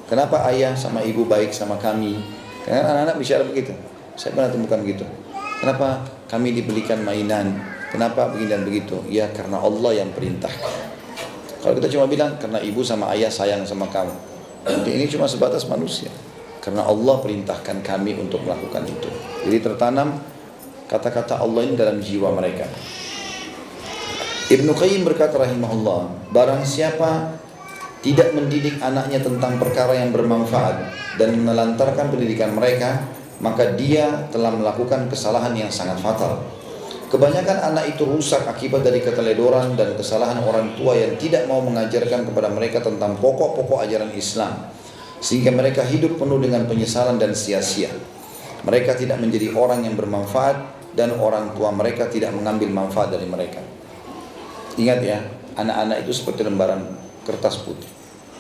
Kenapa ayah sama ibu baik sama kami? Karena anak-anak bicara begitu. Saya pernah temukan begitu. Kenapa kami dibelikan mainan? Kenapa begini dan begitu? Ya karena Allah yang perintahkan. Kalau kita cuma bilang karena ibu sama ayah sayang sama kamu, nanti ini cuma sebatas manusia. Karena Allah perintahkan kami untuk melakukan itu. Jadi tertanam kata-kata Allah ini dalam jiwa mereka. Ibnu Qayyim berkata rahimahullah, barang siapa tidak mendidik anaknya tentang perkara yang bermanfaat dan menelantarkan pendidikan mereka, maka dia telah melakukan kesalahan yang sangat fatal. Kebanyakan anak itu rusak akibat dari keteledoran dan kesalahan orang tua yang tidak mau mengajarkan kepada mereka tentang pokok-pokok ajaran Islam, sehingga mereka hidup penuh dengan penyesalan dan sia-sia. Mereka tidak menjadi orang yang bermanfaat dan orang tua mereka tidak mengambil manfaat dari mereka. Ingat ya, anak-anak itu seperti lembaran kertas putih.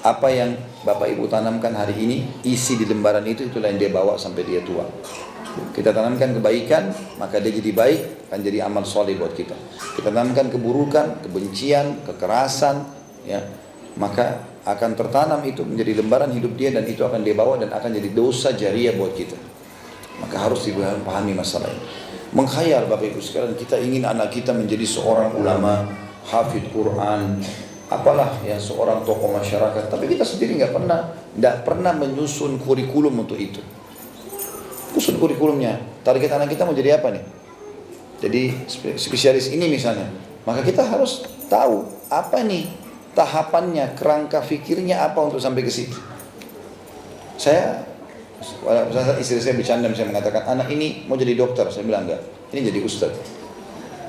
Apa yang Bapak Ibu tanamkan hari ini, isi di lembaran itu, itulah yang dia bawa sampai dia tua. Kita tanamkan kebaikan, maka dia jadi baik, akan jadi amal soleh buat kita. Kita tanamkan keburukan, kebencian, kekerasan, ya, maka akan tertanam itu menjadi lembaran hidup dia, dan itu akan dia bawa dan akan jadi dosa jariah buat kita. Maka harus dipahami masalah ini. Mengkhayal Bapak Ibu sekalian, kita ingin anak kita menjadi seorang ulama, hafidh Quran, apalah ya, seorang tokoh masyarakat, tapi kita sendiri nggak pernah menyusun kurikulum untuk itu. Susun kurikulumnya, target anak kita mau jadi apa nih? Jadi spesialis ini misalnya, maka kita harus tahu apa nih tahapannya, kerangka fikirnya apa untuk sampai ke situ. Saya istri saya bercanda, saya mengatakan anak ini mau jadi dokter, saya bilang enggak, ini jadi ustaz.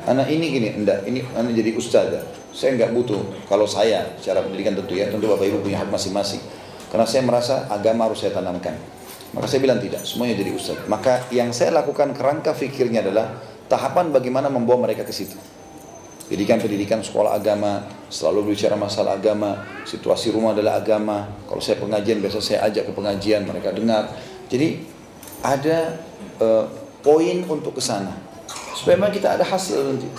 Anak ini gini, enggak, ini anak jadi ustaz. Saya enggak butuh, kalau saya secara pendidikan tentu ya, tentu Bapak Ibu punya hak masing-masing. Karena saya merasa agama harus saya tanamkan. Maka saya bilang tidak, semuanya jadi ustaz. Maka yang saya lakukan kerangka fikirnya adalah tahapan bagaimana membawa mereka ke situ. Pendidikan sekolah agama, selalu bicara masalah agama, situasi rumah adalah agama. Kalau saya pengajian, biasa saya ajak ke pengajian, mereka dengar. Jadi ada poin untuk ke sana, supaya memang kita ada hasil nanti.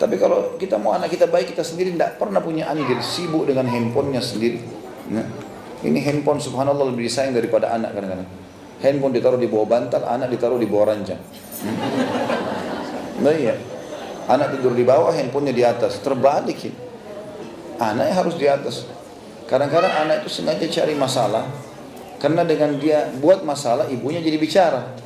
Tapi kalau kita mau anak kita baik, kita sendiri tidak pernah punya andil, sibuk dengan handphonenya sendiri. Nah, ini handphone subhanallah lebih disayang daripada anak kadang-kadang. Handphone ditaruh di bawah bantal, anak ditaruh di bawah ranjang. Nah iya, anak tidur di bawah, handphonenya di atas, terbalik ya. Anaknya harus di atas. Kadang-kadang anak itu sengaja cari masalah, karena dengan dia buat masalah, ibunya jadi bicara.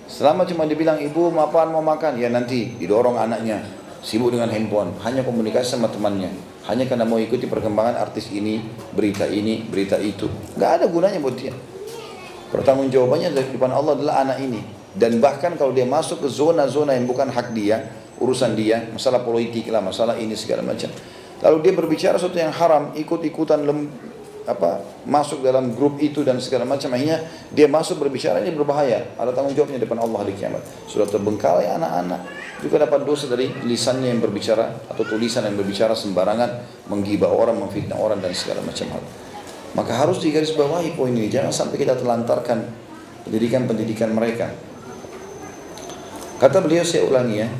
Selama cuma dibilang, ibu mau apaan, mau makan, ya nanti didorong anaknya, sibuk dengan handphone, hanya komunikasi sama temannya, hanya karena mau ikuti perkembangan artis ini, berita itu. Gak ada gunanya buat dia. Pertanggung jawabannya dari depan Allah adalah anak ini. Dan bahkan kalau dia masuk ke zona-zona yang bukan hak dia, urusan dia, masalah politik lah, masalah ini segala macam, lalu dia berbicara sesuatu yang haram, ikut-ikutan masuk dalam grup itu dan segala macam, akhirnya dia masuk berbicara, ini berbahaya, ada tanggung jawabnya depan Allah di kiamat. Sudah terbengkalai anak-anak, juga dapat dosa dari lisannya yang berbicara atau tulisan yang berbicara sembarangan, menggibah orang, memfitnah orang dan segala macam hal. Maka harus digarisbawahi poin ini, jangan sampai kita telantarkan pendidikan mereka. Kata beliau, saya ulangi ya,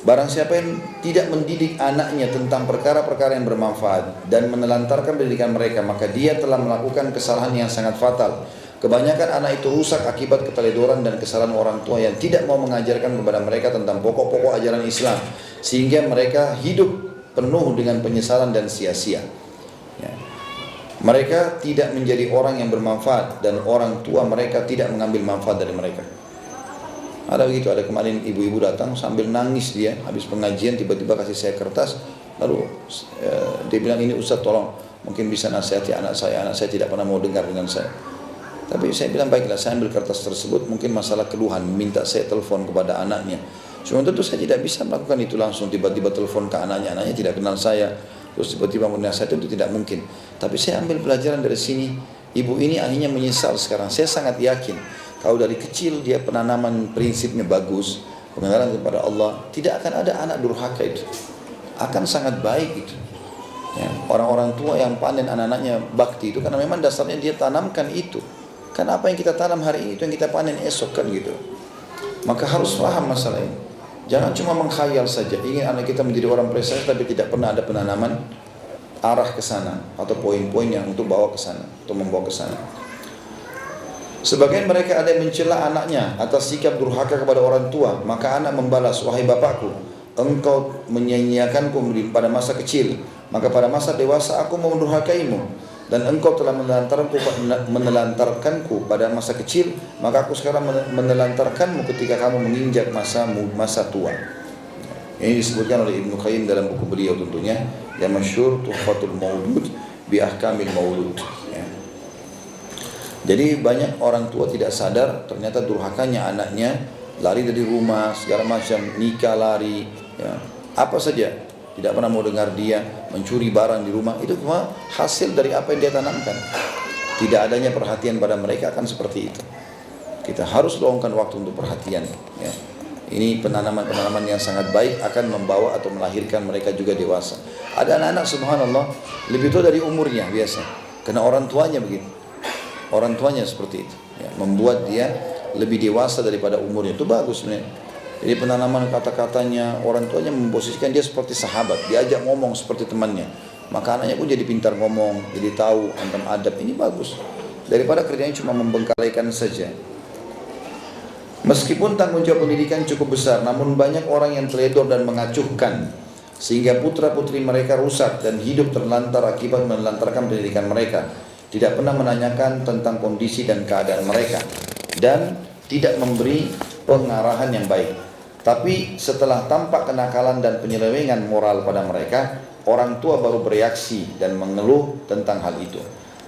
barang siapa yang tidak mendidik anaknya tentang perkara-perkara yang bermanfaat dan menelantarkan pendidikan mereka, maka dia telah melakukan kesalahan yang sangat fatal. Kebanyakan anak itu rusak akibat keteledoran dan kesalahan orang tua yang tidak mau mengajarkan kepada mereka tentang pokok-pokok ajaran Islam, sehingga mereka hidup penuh dengan penyesalan dan sia-sia. Ya. Mereka tidak menjadi orang yang bermanfaat dan orang tua mereka tidak mengambil manfaat dari mereka. Ada begitu, ada kemarin ibu-ibu datang sambil nangis dia, habis pengajian tiba-tiba kasih saya kertas, lalu dia bilang, ini Ustaz tolong, mungkin bisa nasihati anak saya tidak pernah mau dengar dengan saya. Tapi saya bilang baiklah, saya ambil kertas tersebut, mungkin masalah keluhan, minta saya telepon kepada anaknya. Cuma tentu saya tidak bisa melakukan itu langsung, tiba-tiba telepon ke anaknya tidak kenal saya, terus tiba-tiba menasihati, itu tidak mungkin. Tapi saya ambil pelajaran dari sini, ibu ini akhirnya menyesal sekarang. Saya sangat yakin, kalau dari kecil dia penanaman prinsipnya bagus, pengenalan kepada Allah, tidak akan ada anak durhaka itu. Akan sangat baik itu. Ya, orang-orang tua yang panen anak-anaknya bakti itu karena memang dasarnya dia tanamkan itu. Karena apa yang kita tanam hari ini itu yang kita panen esok kan gitu. Maka harus paham masalah ini. Jangan cuma mengkhayal saja, ingin anak kita menjadi orang prestasi tapi tidak pernah ada penanaman arah ke sana atau poin-poin yang untuk bawa ke sana, untuk membawa ke sana. Sebagian mereka ada yang mencela anaknya atas sikap durhaka kepada orang tua, maka anak membalas, wahai bapakku, engkau menyia-nyiakanku pada masa kecil, maka pada masa dewasa aku mau mendurhakaimu, dan engkau telah menelantarkanku pada masa kecil, maka aku sekarang menelantarkanmu ketika kamu menginjak masa tua. Ini disebutkan oleh Ibnu Qayyim dalam buku beliau tentunya yang masyhur Tuhfatul Maulud bi Ahkamil Maulud. Jadi banyak orang tua tidak sadar ternyata durhakanya anaknya, lari dari rumah, segala macam, nikah lari, ya, apa saja, tidak pernah mau dengar dia, mencuri barang di rumah, itu cuma hasil dari apa yang dia tanamkan. Tidak adanya perhatian pada mereka akan seperti itu. Kita harus luangkan waktu untuk perhatian, ya. Ini penanaman-penanaman yang sangat baik akan membawa atau melahirkan mereka juga dewasa. Ada anak-anak subhanallah lebih tua dari umurnya biasa, karena orang tuanya begitu. Orang tuanya seperti itu, ya, membuat dia lebih dewasa daripada umurnya. Itu bagus sebenarnya. Jadi penanaman kata-katanya, orang tuanya memposisikan dia seperti sahabat, diajak ngomong seperti temannya. Maka anaknya pun jadi pintar ngomong, jadi tahu antam adab. Ini bagus daripada kerjanya cuma membengkalikan saja. Meskipun tanggung jawab pendidikan cukup besar, namun banyak orang yang teledor dan mengacuhkan, sehingga putra-putri mereka rusak dan hidup terlantar akibat menelantarkan pendidikan mereka. Tidak pernah menanyakan tentang kondisi dan keadaan mereka, dan tidak memberi pengarahan yang baik. Tapi setelah tampak kenakalan dan penyelewengan moral pada mereka, orang tua baru bereaksi dan mengeluh tentang hal itu.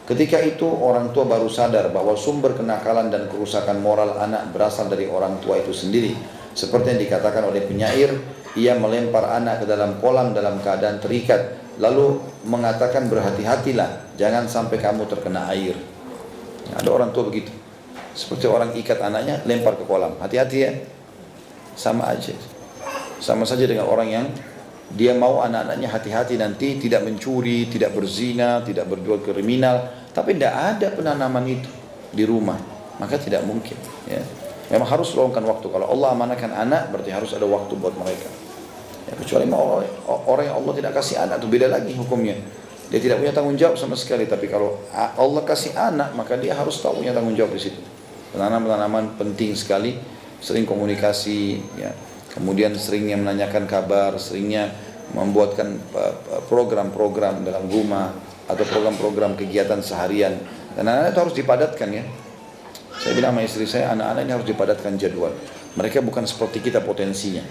Ketika itu orang tua baru sadar bahwa sumber kenakalan dan kerusakan moral anak berasal dari orang tua itu sendiri. Seperti yang dikatakan oleh penyair, ia melempar anak ke dalam kolam dalam keadaan terikat, lalu mengatakan berhati-hatilah, jangan sampai kamu terkena air. Ada orang tua begitu, seperti orang ikat anaknya, lempar ke kolam. Hati-hati ya, sama aja. Sama saja dengan orang yang dia mau anak-anaknya hati-hati nanti tidak mencuri, tidak berzina, tidak berbuat kriminal, tapi tidak ada penanaman itu di rumah, maka tidak mungkin, ya. Memang harus luangkan waktu. Kalau Allah amanahkan anak, berarti harus ada waktu buat mereka, ya, kecuali orang yang Allah tidak kasih anak, itu beda lagi hukumnya. Dia tidak punya tanggung jawab sama sekali. Tapi kalau Allah kasih anak, maka dia harus tahu punya tanggung jawab di situ. Penanaman penting sekali, sering komunikasi, ya. Kemudian seringnya menanyakan kabar, seringnya membuatkan program-program dalam rumah atau program-program kegiatan seharian. Dan anak-anak itu harus dipadatkan, ya. Saya bilang sama istri saya, anak-anak ini harus dipadatkan jadwal. Mereka bukan seperti kita potensinya.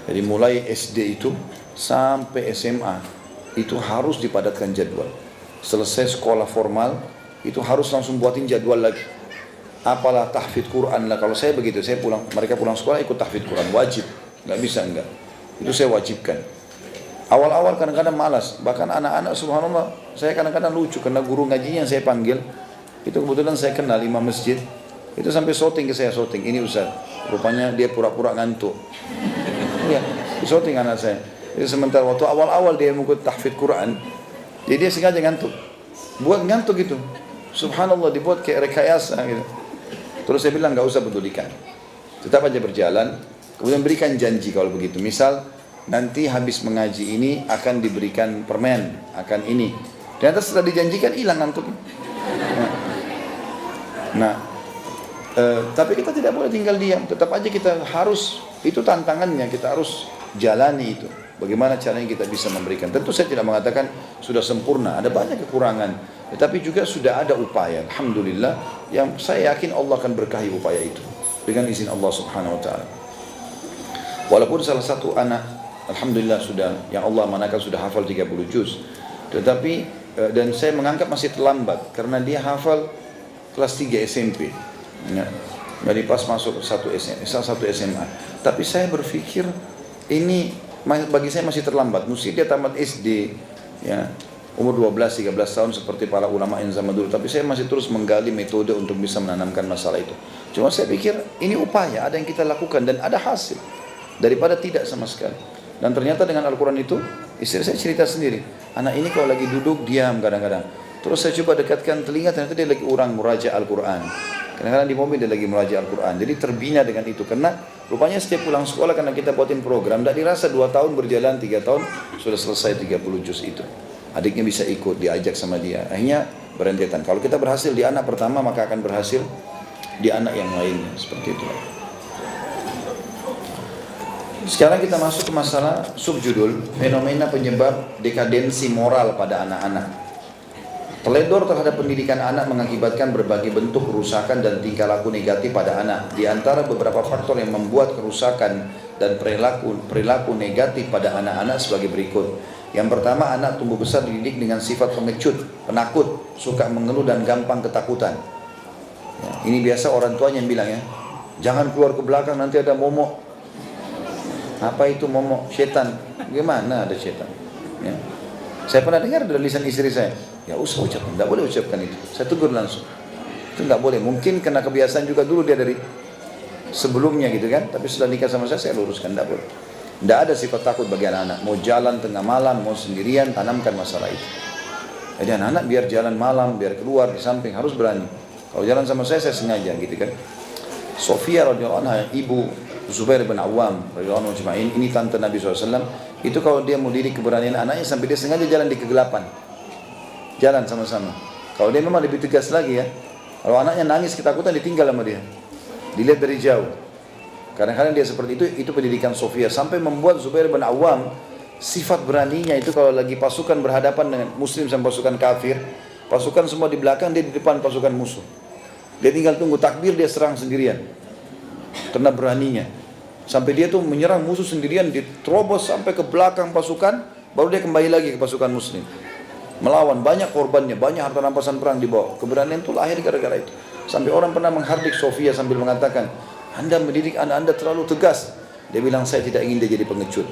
Jadi mulai SD itu sampai SMA itu harus dipadatkan jadwal. Selesai sekolah formal itu harus langsung buatin jadwal lagi. Apalah tahfidz Quran lah. Kalau saya begitu, mereka pulang sekolah ikut tahfidz Quran, wajib, nggak bisa enggak. Itu saya wajibkan. Awal-awal kadang-kadang malas, bahkan anak-anak subhanallah, saya kadang-kadang lucu karena guru ngajinya yang saya panggil, itu kebetulan saya kenal imam masjid, itu sampai shouting ke saya, shouting, ini Ustaz, rupanya dia pura-pura ngantuk. Iya, shouting anak saya. Jadi sementara waktu awal-awal dia mengikut tahfidz Quran, jadi dia sengaja ngantuk, buat ngantuk gitu. Subhanallah, dibuat kayak rekayasa gitu. Terus saya bilang, gak usah pedulikan, tetap aja berjalan. Kemudian berikan janji kalau begitu. Misal, nanti habis mengaji ini akan diberikan permen, akan ini. Ternyata setelah dijanjikan, hilang ngantuknya. Tapi kita tidak boleh tinggal diam. Tetap aja kita harus, itu tantangannya, kita harus jalani itu. Bagaimana caranya kita bisa memberikan. Tentu saya tidak mengatakan sudah sempurna, ada banyak kekurangan. Tetapi juga sudah ada upaya, alhamdulillah, yang saya yakin Allah akan berkahi upaya itu dengan izin Allah subhanahu wa ta'ala. Walaupun salah satu anak, alhamdulillah sudah, yang Allah amanahkan sudah hafal 30 juz, tetapi dan saya menganggap masih terlambat karena dia hafal kelas 3 SMP, ya, dari pas masuk satu SMA. Tapi saya berpikir ini bagi saya masih terlambat, mesti dia tamat SD, ya, umur 12-13 tahun seperti para ulama yang zaman dulu. Tapi saya masih terus menggali metode untuk bisa menanamkan masalah itu. Cuma saya pikir ini upaya, ada yang kita lakukan dan ada hasil daripada tidak sama sekali. Dan ternyata dengan Al-Quran itu, istri saya cerita sendiri, anak ini kalau lagi duduk diam kadang-kadang. Terus saya coba dekatkan telinga, ternyata dia lagi muraja Al-Quran. Kadang-kadang di mobil dia lagi muraja Al-Quran. Jadi terbina dengan itu, karena rupanya setiap pulang sekolah, karena kita buatin program, tidak dirasa 2 tahun berjalan, 3 tahun sudah selesai 30 juz itu. Adiknya bisa ikut, diajak sama dia. Akhirnya berentetan. Kalau kita berhasil di anak pertama, maka akan berhasil di anak yang lainnya. Seperti itu. Sekarang kita masuk ke masalah subjudul, fenomena penyebab dekadensi moral pada anak-anak. Teledor terhadap pendidikan anak mengakibatkan berbagai bentuk kerusakan dan tingkah laku negatif pada anak. Di antara beberapa faktor yang membuat kerusakan dan perilaku negatif pada anak-anak sebagai berikut. Yang pertama, anak tumbuh besar dididik dengan sifat pengecut, penakut, suka mengeluh dan gampang ketakutan. Ya, ini biasa orang tuanya yang bilang ya, jangan keluar ke belakang nanti ada momok. Apa itu momok? Setan. Gimana ada setan? Ya. Saya pernah dengar dari lisan istri saya, ya usah ucapkan, tidak boleh ucapkan itu. Saya tegur langsung. Itu nggak boleh. Mungkin karena kebiasaan juga dulu dia dari sebelumnya gitu kan. Tapi setelah nikah sama saya luruskan, tidak boleh. Tidak ada sifat takut bagi anak-anak. Mau jalan tengah malam, mau sendirian, tanamkan masalah itu. Jadi anak-anak biar jalan malam, biar keluar di samping harus berani. Kalau jalan sama saya sengaja gitu kan. Sofia radhiyallahu anha, ibu Zubair bin Awam radhiyallahu anhu, ini tante Nabi SAW. Itu kalau dia mau didik keberanian anaknya sampai dia sengaja jalan di kegelapan. Jalan sama-sama. Kalau dia memang lebih tegas lagi ya. Kalau anaknya nangis ketakutan ditinggal sama dia. Dilihat dari jauh. Kadang-kadang dia seperti itu pendidikan Sofia. Sampai membuat Zubair bin Awam sifat beraninya itu kalau lagi pasukan berhadapan dengan muslim sama pasukan kafir. Pasukan semua di belakang, dia di depan pasukan musuh. Dia tinggal tunggu takbir, dia serang sendirian. Karena beraninya. Sampai dia tuh menyerang musuh sendirian, diterobos sampai ke belakang pasukan, baru dia kembali lagi ke pasukan muslim. Melawan, banyak korbannya, banyak harta rampasan perang dibawa. Keberanian itu lahir gara-gara itu. Sampai orang pernah menghardik Sofia sambil mengatakan, Anda mendidik anak Anda terlalu tegas. Dia bilang, saya tidak ingin dia jadi pengecut.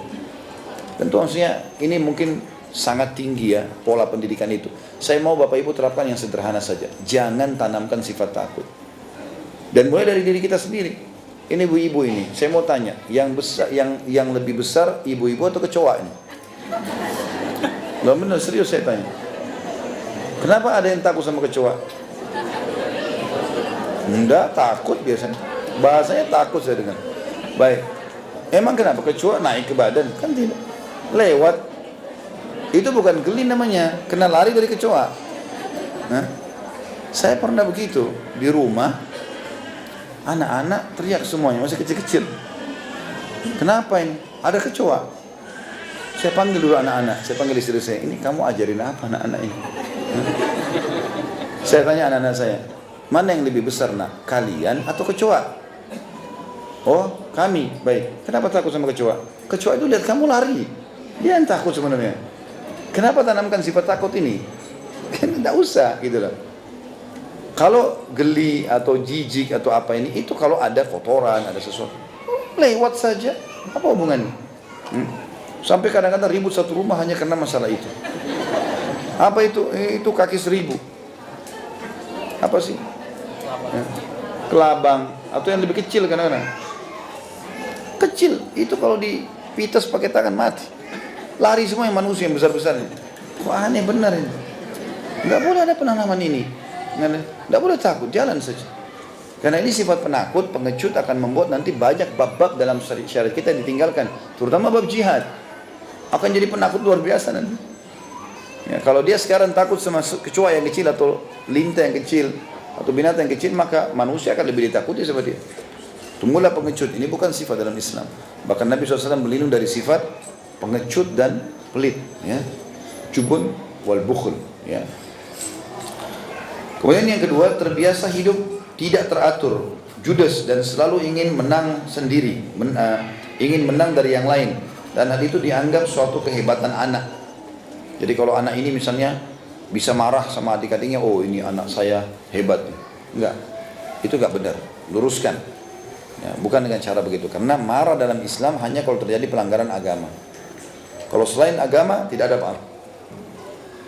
Tentu maksudnya ini mungkin sangat tinggi ya pola pendidikan itu. Saya mau Bapak Ibu terapkan yang sederhana saja. Jangan tanamkan sifat takut. Dan mulai dari diri kita sendiri. Ini ibu-ibu ini, saya mau tanya, yang besar, yang lebih besar ibu-ibu atau kecoa ini? Loh benar, serius saya tanya. Kenapa ada yang takut sama kecoa? Enggak, takut biasanya. Bahasanya takut saya dengar. Baik. Emang kenapa kecoa naik ke badan? Kan tidak. Lewat. Itu bukan geli namanya, kena lari dari kecoa. Nah, saya pernah begitu di rumah. Anak-anak teriak semuanya, masih kecil-kecil. Kenapa ini? Ada kecoa. Saya panggil dulu anak-anak, saya panggil istri saya, ini kamu ajarin apa anak-anak ini? Saya tanya anak-anak saya, mana yang lebih besar nak? Kalian atau kecoa? Oh, kami. Baik. Kenapa takut sama kecoa? Kecoa itu lihat kamu lari. Dia yang takut sebenarnya. Kenapa tanamkan sifat takut ini? Kan tidak usah gitu loh. Kalau geli atau jijik atau apa ini, itu kalau ada kotoran, ada sesuatu, lewat saja, apa hubungannya? Sampai kadang-kadang ribut satu rumah hanya karena masalah itu. Apa itu? Itu kaki 1000. Apa sih? Kelabang, atau yang lebih kecil kadang-kadang. Kecil, itu kalau dipitas pakai tangan mati. Lari semua yang manusia yang besar-besarnya. Wah aneh benar ini. Nggak boleh ada penanaman ini. Tidak boleh takut, jalan saja. Karena ini sifat penakut, pengecut akan membuat nanti banyak bab-bab dalam syariat kita ditinggalkan. Terutama bab jihad. Akan jadi penakut luar biasa nanti. Ya, kalau dia sekarang takut sama kecoa yang kecil atau lintah yang kecil atau binatang yang kecil, maka manusia akan lebih ditakuti sama dia. Tunggulah pengecut, ini bukan sifat dalam Islam. Bahkan Nabi SAW berlindung dari sifat pengecut dan pelit. Ya. Jubun wal bukhl. Ya. Kemudian yang kedua, terbiasa hidup tidak teratur, judes dan selalu ingin menang sendiri, ingin menang dari yang lain. Dan hal itu dianggap suatu kehebatan anak. Jadi kalau anak ini misalnya bisa marah sama adik-adiknya, oh ini anak saya hebat. Enggak, itu enggak benar, luruskan. Ya, bukan dengan cara begitu. Karena marah dalam Islam hanya kalau terjadi pelanggaran agama. Kalau selain agama tidak ada apa-apa.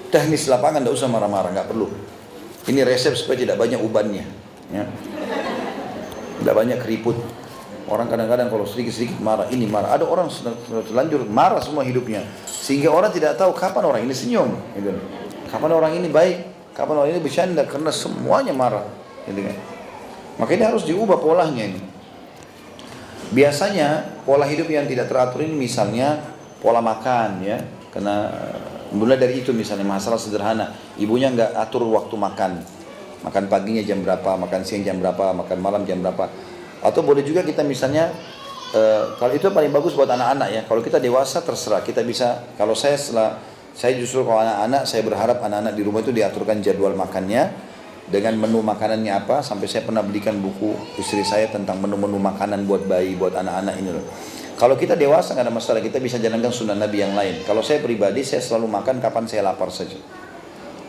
Teknis lapangan tidak usah marah-marah, enggak perlu. Ini resep supaya tidak banyak ubannya, ya. Tidak banyak keriput. Orang kadang-kadang kalau sedikit-sedikit marah, ini marah. Ada orang terlanjur marah semua hidupnya, sehingga orang tidak tahu kapan orang ini senyum, gitu. Kapan orang ini baik, kapan orang ini bercanda, karena semuanya marah, gitu kan. Maka ini harus diubah polanya ini. Biasanya pola hidup yang tidak teratur ini misalnya pola makan, ya, karena mulai dari itu misalnya masalah sederhana, ibunya nggak atur waktu makan paginya jam berapa, makan siang jam berapa, makan malam jam berapa. Atau boleh juga kita misalnya, kalau itu paling bagus buat anak-anak ya. Kalau kita dewasa terserah, kita bisa. Kalau saya justru kalau anak-anak, saya berharap anak-anak di rumah itu diaturkan jadwal makannya dengan menu makanannya apa. Sampai saya pernah belikan buku istri saya tentang menu-menu makanan buat bayi, buat anak-anak ini loh. Kalau kita dewasa nggak ada masalah, kita bisa jalankan sunnah Nabi yang lain. Kalau saya pribadi, saya selalu makan kapan saya lapar saja.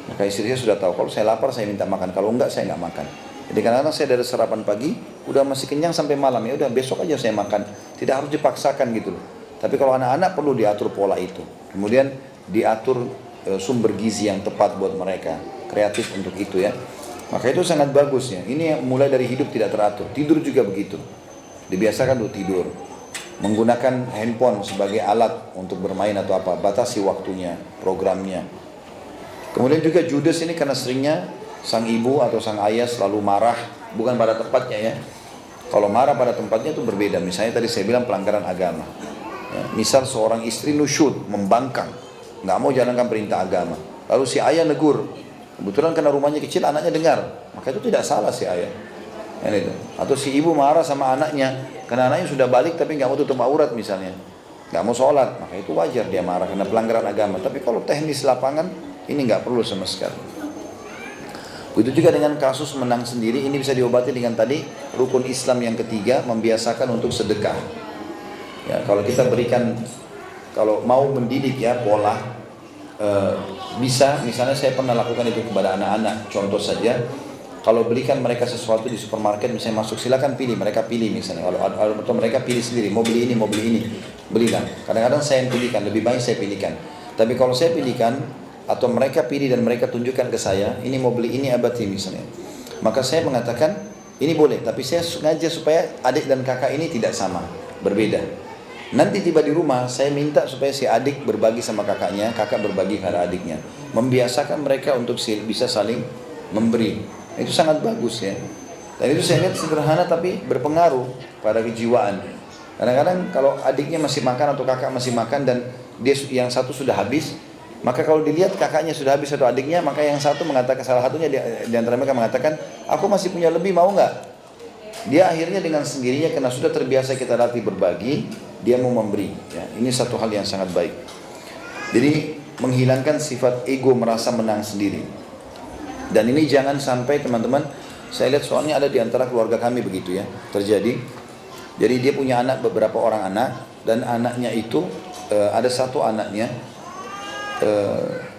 Maka istri saya sudah tahu, kalau saya lapar saya minta makan, kalau enggak saya nggak makan. Jadi kadang-kadang saya dari sarapan pagi, udah masih kenyang sampai malam, ya udah besok aja saya makan. Tidak harus dipaksakan gitu loh. Tapi kalau anak-anak perlu diatur pola itu. Kemudian diatur sumber gizi yang tepat buat mereka. Kreatif untuk itu ya. Maka itu sangat bagus ya. Ini yang mulai dari hidup tidak teratur. Tidur juga begitu. Dibiasakan untuk tidur. Menggunakan handphone sebagai alat untuk bermain atau apa. Batasi waktunya, programnya. Kemudian juga judes ini karena seringnya sang ibu atau sang ayah selalu marah. Bukan pada tempatnya ya. Kalau marah pada tempatnya itu berbeda. Misalnya tadi saya bilang pelanggaran agama. Ya, misal seorang istri nusyud, membangkang. Nggak mau jalankan perintah agama. Lalu si ayah negur. Kebetulan karena rumahnya kecil, anaknya dengar. Maka itu tidak salah si ayah. Itu. Atau si ibu marah sama anaknya. Karena anaknya sudah balik tapi nggak mau tutup aurat misalnya. Nggak mau sholat. Maka itu wajar dia marah karena pelanggaran agama. Tapi kalau teknis lapangan, ini nggak perlu sama sekali. Begitu juga dengan kasus menang sendiri. Ini bisa diobati dengan tadi rukun Islam yang ketiga, membiasakan untuk sedekah. Ya, kalau kita berikan, kalau mau mendidik ya pola, bisa, misalnya saya pernah lakukan itu kepada anak-anak. Contoh saja, kalau belikan mereka sesuatu di supermarket, misalnya masuk silakan pilih, mereka pilih misalnya. Atau mereka pilih sendiri, mau beli ini, belilah. Kadang-kadang saya yang pilihkan, lebih baik saya pilihkan. Tapi kalau saya pilihkan atau mereka pilih dan mereka tunjukkan ke saya, ini mau beli ini abadi misalnya. Maka saya mengatakan ini boleh, tapi saya sengaja supaya adik dan kakak ini tidak sama, berbeda. Nanti tiba di rumah, saya minta supaya si adik berbagi sama kakaknya, kakak berbagi kepada adiknya. Membiasakan mereka untuk bisa saling memberi. Itu sangat bagus ya. Dan itu saya lihat sederhana tapi berpengaruh pada kejiwaan. Kadang-kadang kalau adiknya masih makan atau kakak masih makan dan dia yang satu sudah habis, maka kalau dilihat kakaknya sudah habis atau adiknya, maka yang satu mengatakan, salah satunya di antara mereka mengatakan, aku masih punya lebih, mau nggak? Dia akhirnya dengan sendirinya karena sudah terbiasa kita latih berbagi, dia mau memberi. Ya, ini satu hal yang sangat baik. Jadi menghilangkan sifat ego merasa menang sendiri. Dan ini jangan sampai teman-teman, saya lihat soalnya ada di antara keluarga kami begitu ya, terjadi. Jadi dia punya anak, beberapa orang anak, dan anaknya itu ada satu anaknya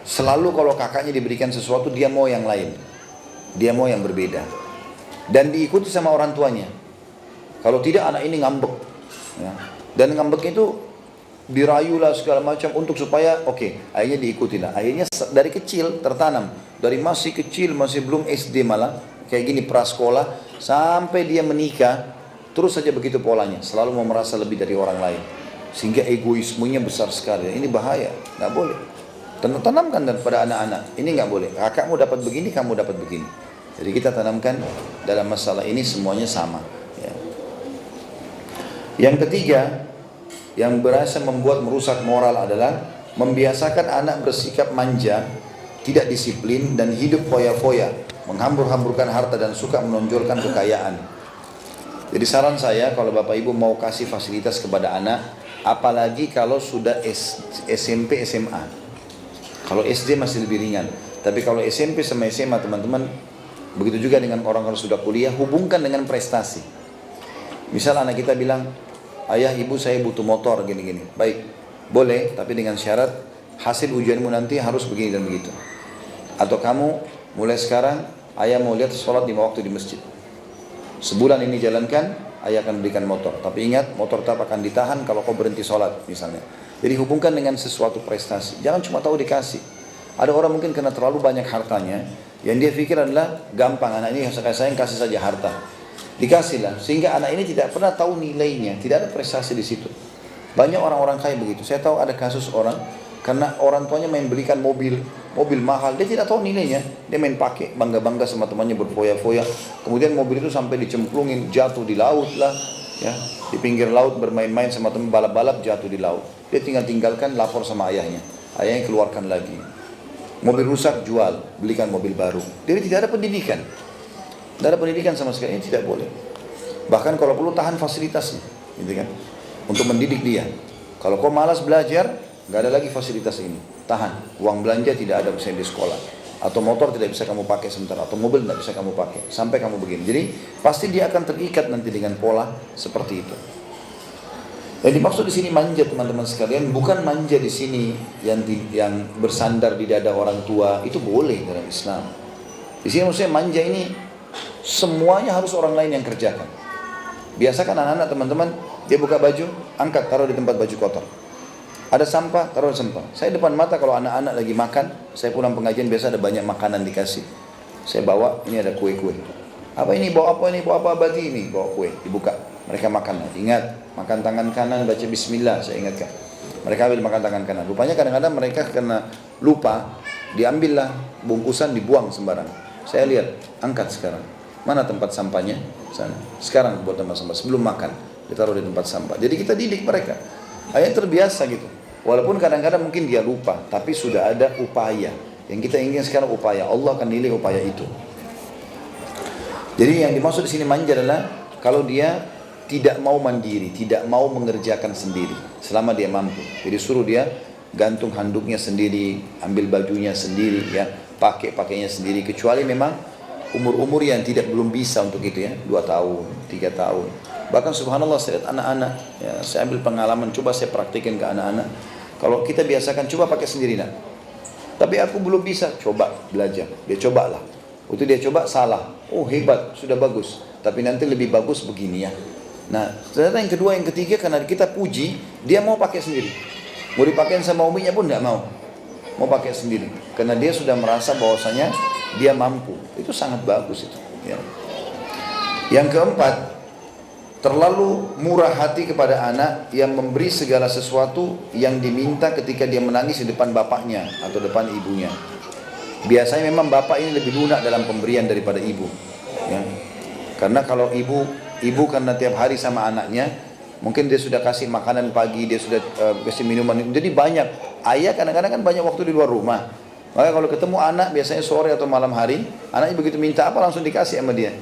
selalu kalau kakaknya diberikan sesuatu dia mau yang lain, dia mau yang berbeda, dan diikuti sama orang tuanya. Kalau tidak anak ini ngambek, ya. Dan ngambek itu dirayulah segala macam untuk supaya akhirnya diikuti lah. Akhirnya dari kecil tertanam, dari masih kecil, masih belum SD malah kayak gini prasekolah, sampai dia menikah terus saja begitu polanya, selalu mau merasa lebih dari orang lain, sehingga egoismenya besar sekali. Ini bahaya, nggak boleh. Tanamkan pada anak-anak, ini nggak boleh. Kakakmu dapat begini, kamu dapat begini. Jadi kita tanamkan dalam masalah ini semuanya sama. Ya. Yang ketiga, yang berasa membuat merusak moral adalah membiasakan anak bersikap manja, tidak disiplin dan hidup foya-foya, menghambur-hamburkan harta dan suka menonjolkan kekayaan. Jadi saran saya kalau Bapak Ibu mau kasih fasilitas kepada anak, apalagi kalau sudah SMP, SMA. Kalau SD masih lebih ringan, tapi kalau SMP sama SMA teman-teman, begitu juga dengan orang kalau sudah kuliah, hubungkan dengan prestasi. Misal anak kita bilang, ayah ibu saya butuh motor gini-gini. Baik, boleh, tapi dengan syarat hasil ujianmu nanti harus begini dan begitu. Atau kamu mulai sekarang, ayah mau lihat sholat 5 waktu di masjid. Sebulan ini jalankan, ayah akan berikan motor. Tapi ingat, motor tetap akan ditahan kalau kau berhenti sholat misalnya. Jadi hubungkan dengan sesuatu prestasi. Jangan cuma tahu dikasih. Ada orang mungkin karena terlalu banyak hartanya, yang dia pikir adalah gampang, anak ini saya kasih saja harta. Dikasihlah, sehingga anak ini tidak pernah tahu nilainya, tidak ada prestasi di situ. Banyak orang-orang kaya begitu. Saya tahu ada kasus orang, karena orang tuanya main belikan mobil mahal, dia tidak tahu nilainya. Dia main pakai, bangga-bangga sama temannya, berfoya-foya. Kemudian mobil itu sampai dicemplungin, jatuh di laut lah, ya, di pinggir laut bermain-main sama teman, balap-balap jatuh di laut. Dia tinggalkan, lapor sama ayahnya. Ayahnya keluarkan lagi. Mobil rusak, jual, belikan mobil baru. Jadi tidak ada pendidikan. Tidak ada pendidikan sama sekali, ini tidak boleh. Bahkan kalau perlu tahan fasilitasnya, gitu kan? Untuk mendidik dia. Kalau kau malas belajar, nggak ada lagi fasilitas ini. Tahan. Uang belanja tidak ada misalnya di sekolah. Atau motor tidak bisa kamu pakai sementara. Atau mobil tidak bisa kamu pakai. Sampai kamu begini. Jadi pasti dia akan terikat nanti dengan pola seperti itu. Yang dimaksud di sini manja teman-teman sekalian, bukan manja di sini yang bersandar di dada orang tua, itu boleh dalam Islam. Di sini maksudnya manja ini Semuanya harus orang lain yang kerjakan. Biasakan anak-anak teman-teman, dia buka baju, angkat, taruh di tempat baju kotor. Ada sampah, taruh di sampah. Saya depan mata kalau anak-anak lagi makan, saya pulang pengajian biasa ada banyak makanan dikasih. Saya bawa, ini ada kue-kue. Apa ini, bawa apa ini, bawa apa abadi ini, bawa kue, dibuka. Mereka makan, ingat, makan tangan kanan, baca bismillah, saya ingatkan. Mereka ambil makan tangan kanan. Rupanya kadang-kadang mereka karena lupa, diambillah bungkusan, dibuang sembarang. Saya lihat, angkat sekarang. Mana tempat sampahnya? Sana. Sekarang buat tempat sampah, sebelum makan, ditaruh di tempat sampah. Jadi kita didik mereka. Akhirnya terbiasa gitu. Walaupun kadang-kadang mungkin dia lupa, tapi sudah ada upaya. Yang kita ingin sekarang upaya, Allah akan nilai upaya itu. Jadi yang dimaksud di sini manja adalah kalau dia tidak mau mandiri, tidak mau mengerjakan sendiri selama dia mampu. Jadi suruh dia gantung handuknya sendiri, ambil bajunya sendiri, ya, pakai pakainya sendiri. Kecuali memang umur-umur yang belum bisa untuk itu, ya, 2 tahun, 3 tahun. Bahkan subhanallah saya lihat anak-anak, ya, saya ambil pengalaman, coba saya praktikin ke anak-anak. Kalau kita biasakan, coba pakai sendiri nak. Tapi aku belum bisa, coba belajar. Dia cobalah. Waktu dia coba salah, oh hebat, sudah bagus. Tapi nanti lebih bagus begini ya. Nah, ternyata yang kedua, yang ketiga, karena kita puji, dia mau pakai sendiri. Mau dipakai sama uminya pun tidak mau. Mau pakai sendiri. Karena dia sudah merasa bahwasanya dia mampu. Itu sangat bagus itu. Ya. Yang keempat, terlalu murah hati kepada anak yang memberi segala sesuatu yang diminta ketika dia menangis di depan bapaknya atau depan ibunya. Biasanya memang bapak ini lebih lunak dalam pemberian daripada ibu, ya. Karena kalau ibu karena tiap hari sama anaknya, mungkin dia sudah kasih makanan pagi, dia sudah kasih minuman, jadi banyak. Ayah kadang-kadang kan banyak waktu di luar rumah. Maka kalau ketemu anak biasanya sore atau malam hari, anaknya begitu minta apa langsung dikasih sama dia.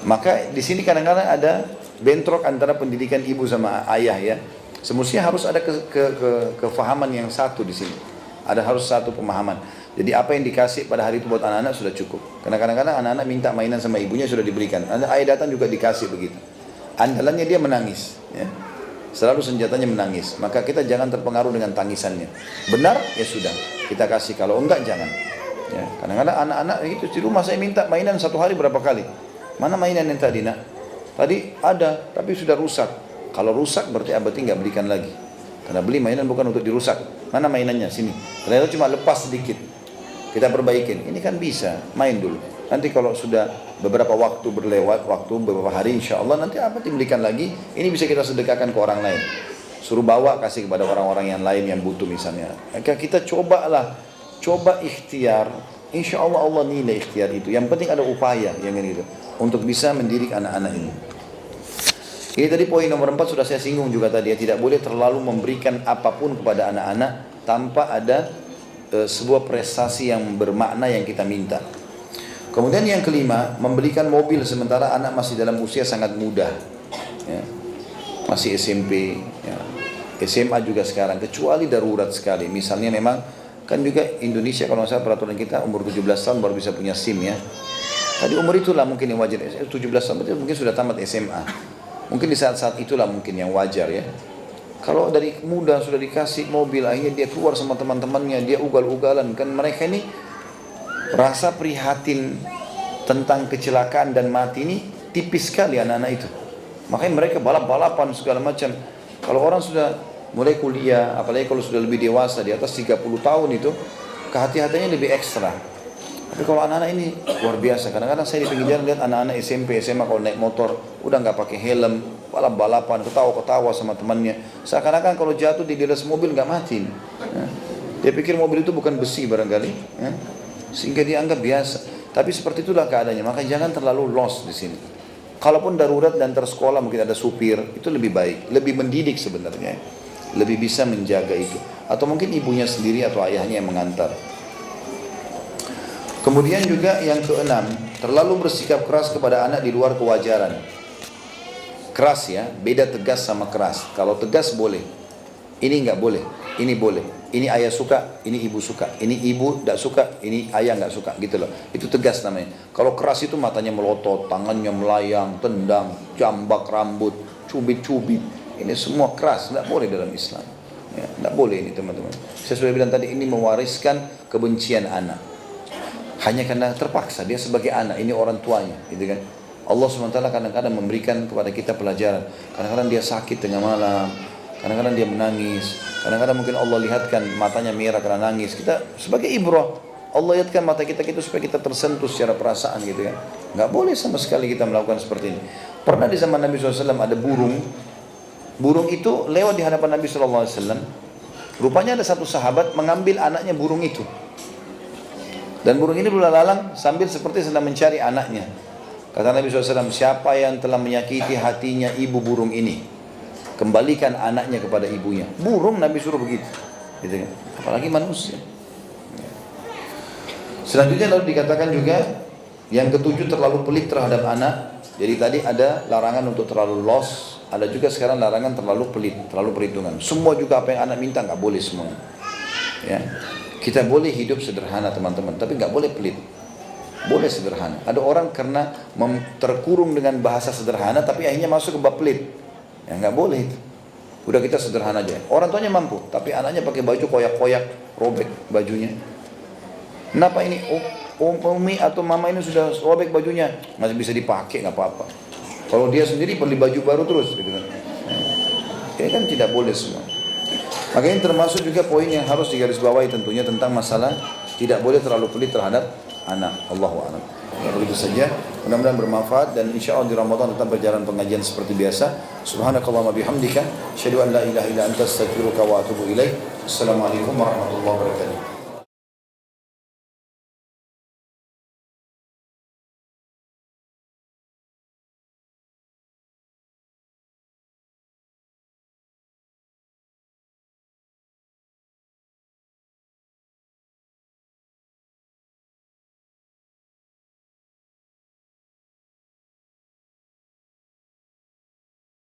Maka di sini kadang-kadang ada bentrok antara pendidikan ibu sama ayah, ya. Semestinya harus ada kefahaman yang satu di sini. Ada harus satu pemahaman. Jadi apa yang dikasih pada hari itu buat anak-anak sudah cukup. Karena kadang-kadang anak-anak minta mainan sama ibunya sudah diberikan. Ayah datang juga dikasih begitu. Andalannya dia menangis, ya. Selalu senjatanya menangis. Maka kita jangan terpengaruh dengan tangisannya. Benar ya sudah kita kasih. Kalau enggak jangan. Ya. Kadang-kadang anak-anak itu di rumah saya minta mainan 1 hari berapa kali. Mana mainan yang tadi nak? Tadi ada tapi sudah rusak. Kalau rusak berarti abadi nggak belikan lagi. Karena beli mainan bukan untuk dirusak. Mana mainannya? Sini. Ternyata cuma lepas sedikit. Kita perbaikin. Ini kan bisa, main dulu. Nanti kalau sudah beberapa waktu berlewat, beberapa hari insya Allah nanti apa dibelikan lagi. Ini bisa kita sedekahkan ke orang lain. Suruh bawa kasih kepada orang-orang yang lain yang butuh misalnya. Maka kita coba ikhtiar. Insya Allah Allah nilai ikhtiar itu. Yang penting ada upaya yang gitu untuk bisa mendidik anak-anak ini. Ini tadi poin nomor 4 sudah saya singgung juga tadi, ya. Tidak boleh terlalu memberikan apapun kepada anak-anak tanpa ada sebuah prestasi yang bermakna yang kita minta. Kemudian yang kelima, membelikan mobil sementara anak masih dalam usia sangat muda, ya. Masih SMP, ya. SMA juga sekarang, kecuali darurat sekali. Misalnya memang kan juga Indonesia kalau saya peraturan kita umur 17 tahun baru bisa punya SIM, ya. Tadi umur itulah mungkin yang wajar. 17 tahun berarti mungkin sudah tamat SMA. Mungkin di saat-saat itulah mungkin yang wajar, ya. Kalau dari muda sudah dikasih mobil, akhirnya dia keluar sama teman-temannya, dia ugal-ugalan. Kan mereka ini rasa prihatin tentang kecelakaan dan mati ini tipis sekali anak-anak itu. Makanya mereka balap-balapan segala macam. Kalau orang sudah mulai kuliah, apalagi kalau sudah lebih dewasa, di atas 30 tahun itu, kehati-hatiannya lebih ekstra. Tapi kalau anak-anak ini luar biasa. Kadang-kadang saya di pinggir jalan lihat anak-anak SMP, SMA kalau naik motor udah nggak pakai helm, balap-balapan, ketawa-ketawa sama temannya. Seakan-akan kalau jatuh di atas mobil nggak mati. Ya. Dia pikir mobil itu bukan besi barangkali, ya. Sehingga dia anggap biasa. Tapi seperti itulah keadaannya. Maka jangan terlalu lost di sini. Kalaupun darurat dan tersekolah mungkin ada supir, itu lebih baik, lebih mendidik sebenarnya, lebih bisa menjaga itu. Atau mungkin ibunya sendiri atau ayahnya yang mengantar. Kemudian juga yang keenam, terlalu bersikap keras kepada anak di luar kewajaran. Keras, ya, beda tegas sama keras. Kalau tegas boleh, ini enggak boleh, ini boleh. Ini ayah suka, ini ibu suka. Ini ibu enggak suka, ini ayah enggak suka, gitu loh. Itu tegas namanya. Kalau keras itu matanya melotot, tangannya melayang, tendang, jambak rambut, cubit-cubit. Ini semua keras, enggak boleh dalam Islam. Ya, enggak boleh ini teman-teman. Saya sudah bilang tadi, ini mewariskan kebencian anak. hanya karena terpaksa dia sebagai anak, ini orang tuanya, gitu kan. Allah SWT kadang-kadang memberikan kepada kita pelajaran. Kadang-kadang dia sakit tengah malam, kadang-kadang dia menangis, kadang-kadang mungkin Allah lihatkan matanya merah karena nangis. Kita sebagai ibrah, Allah lihatkan mata kita gitu supaya kita tersentuh secara perasaan, gitu kan. Nggak boleh sama sekali kita melakukan seperti ini. Pernah di zaman Nabi SAW ada burung. Burung itu lewat di hadapan Nabi SAW. Rupanya ada satu sahabat mengambil anaknya burung itu. Dan burung ini berlalang sambil seperti sedang mencari anaknya. Kata Nabi SAW, siapa yang telah menyakiti hatinya ibu burung ini, kembalikan anaknya kepada ibunya. Burung Nabi suruh begitu, gitu kan? Apalagi manusia. Selanjutnya lalu dikatakan juga, yang ketujuh terlalu pelit terhadap anak. Jadi tadi ada larangan untuk terlalu los, ada juga sekarang larangan terlalu pelit, terlalu perhitungan. Semua juga apa yang anak minta nggak boleh semua. Ya, kita boleh hidup sederhana teman-teman, tapi nggak boleh pelit. Boleh sederhana. Ada orang karena terkurung dengan bahasa sederhana tapi akhirnya masuk ke bab pelit. Ya nggak boleh itu. Udah kita sederhana aja. Orang tuanya mampu, tapi anaknya pakai baju koyak-koyak, robek bajunya. Kenapa ini? Umi atau mama ini sudah robek bajunya, masih bisa dipakai nggak apa-apa. Kalau dia sendiri beli baju baru terus, gitu kan. Ini kan tidak boleh semua. Makanya termasuk juga poin yang harus digarisbawahi tentunya tentang masalah tidak boleh terlalu pelit terhadap anak. Allahu a'lam. Ya, begitu saja. Mudah-mudahan bermanfaat dan insya Allah di Ramadan tetap berjalan pengajian seperti biasa. Subhanakallahumma bihamdika, asyhadu an la ilaha illa anta astaghfiruka wa atubu ilaik. Assalamualaikum warahmatullahi wabarakatuh.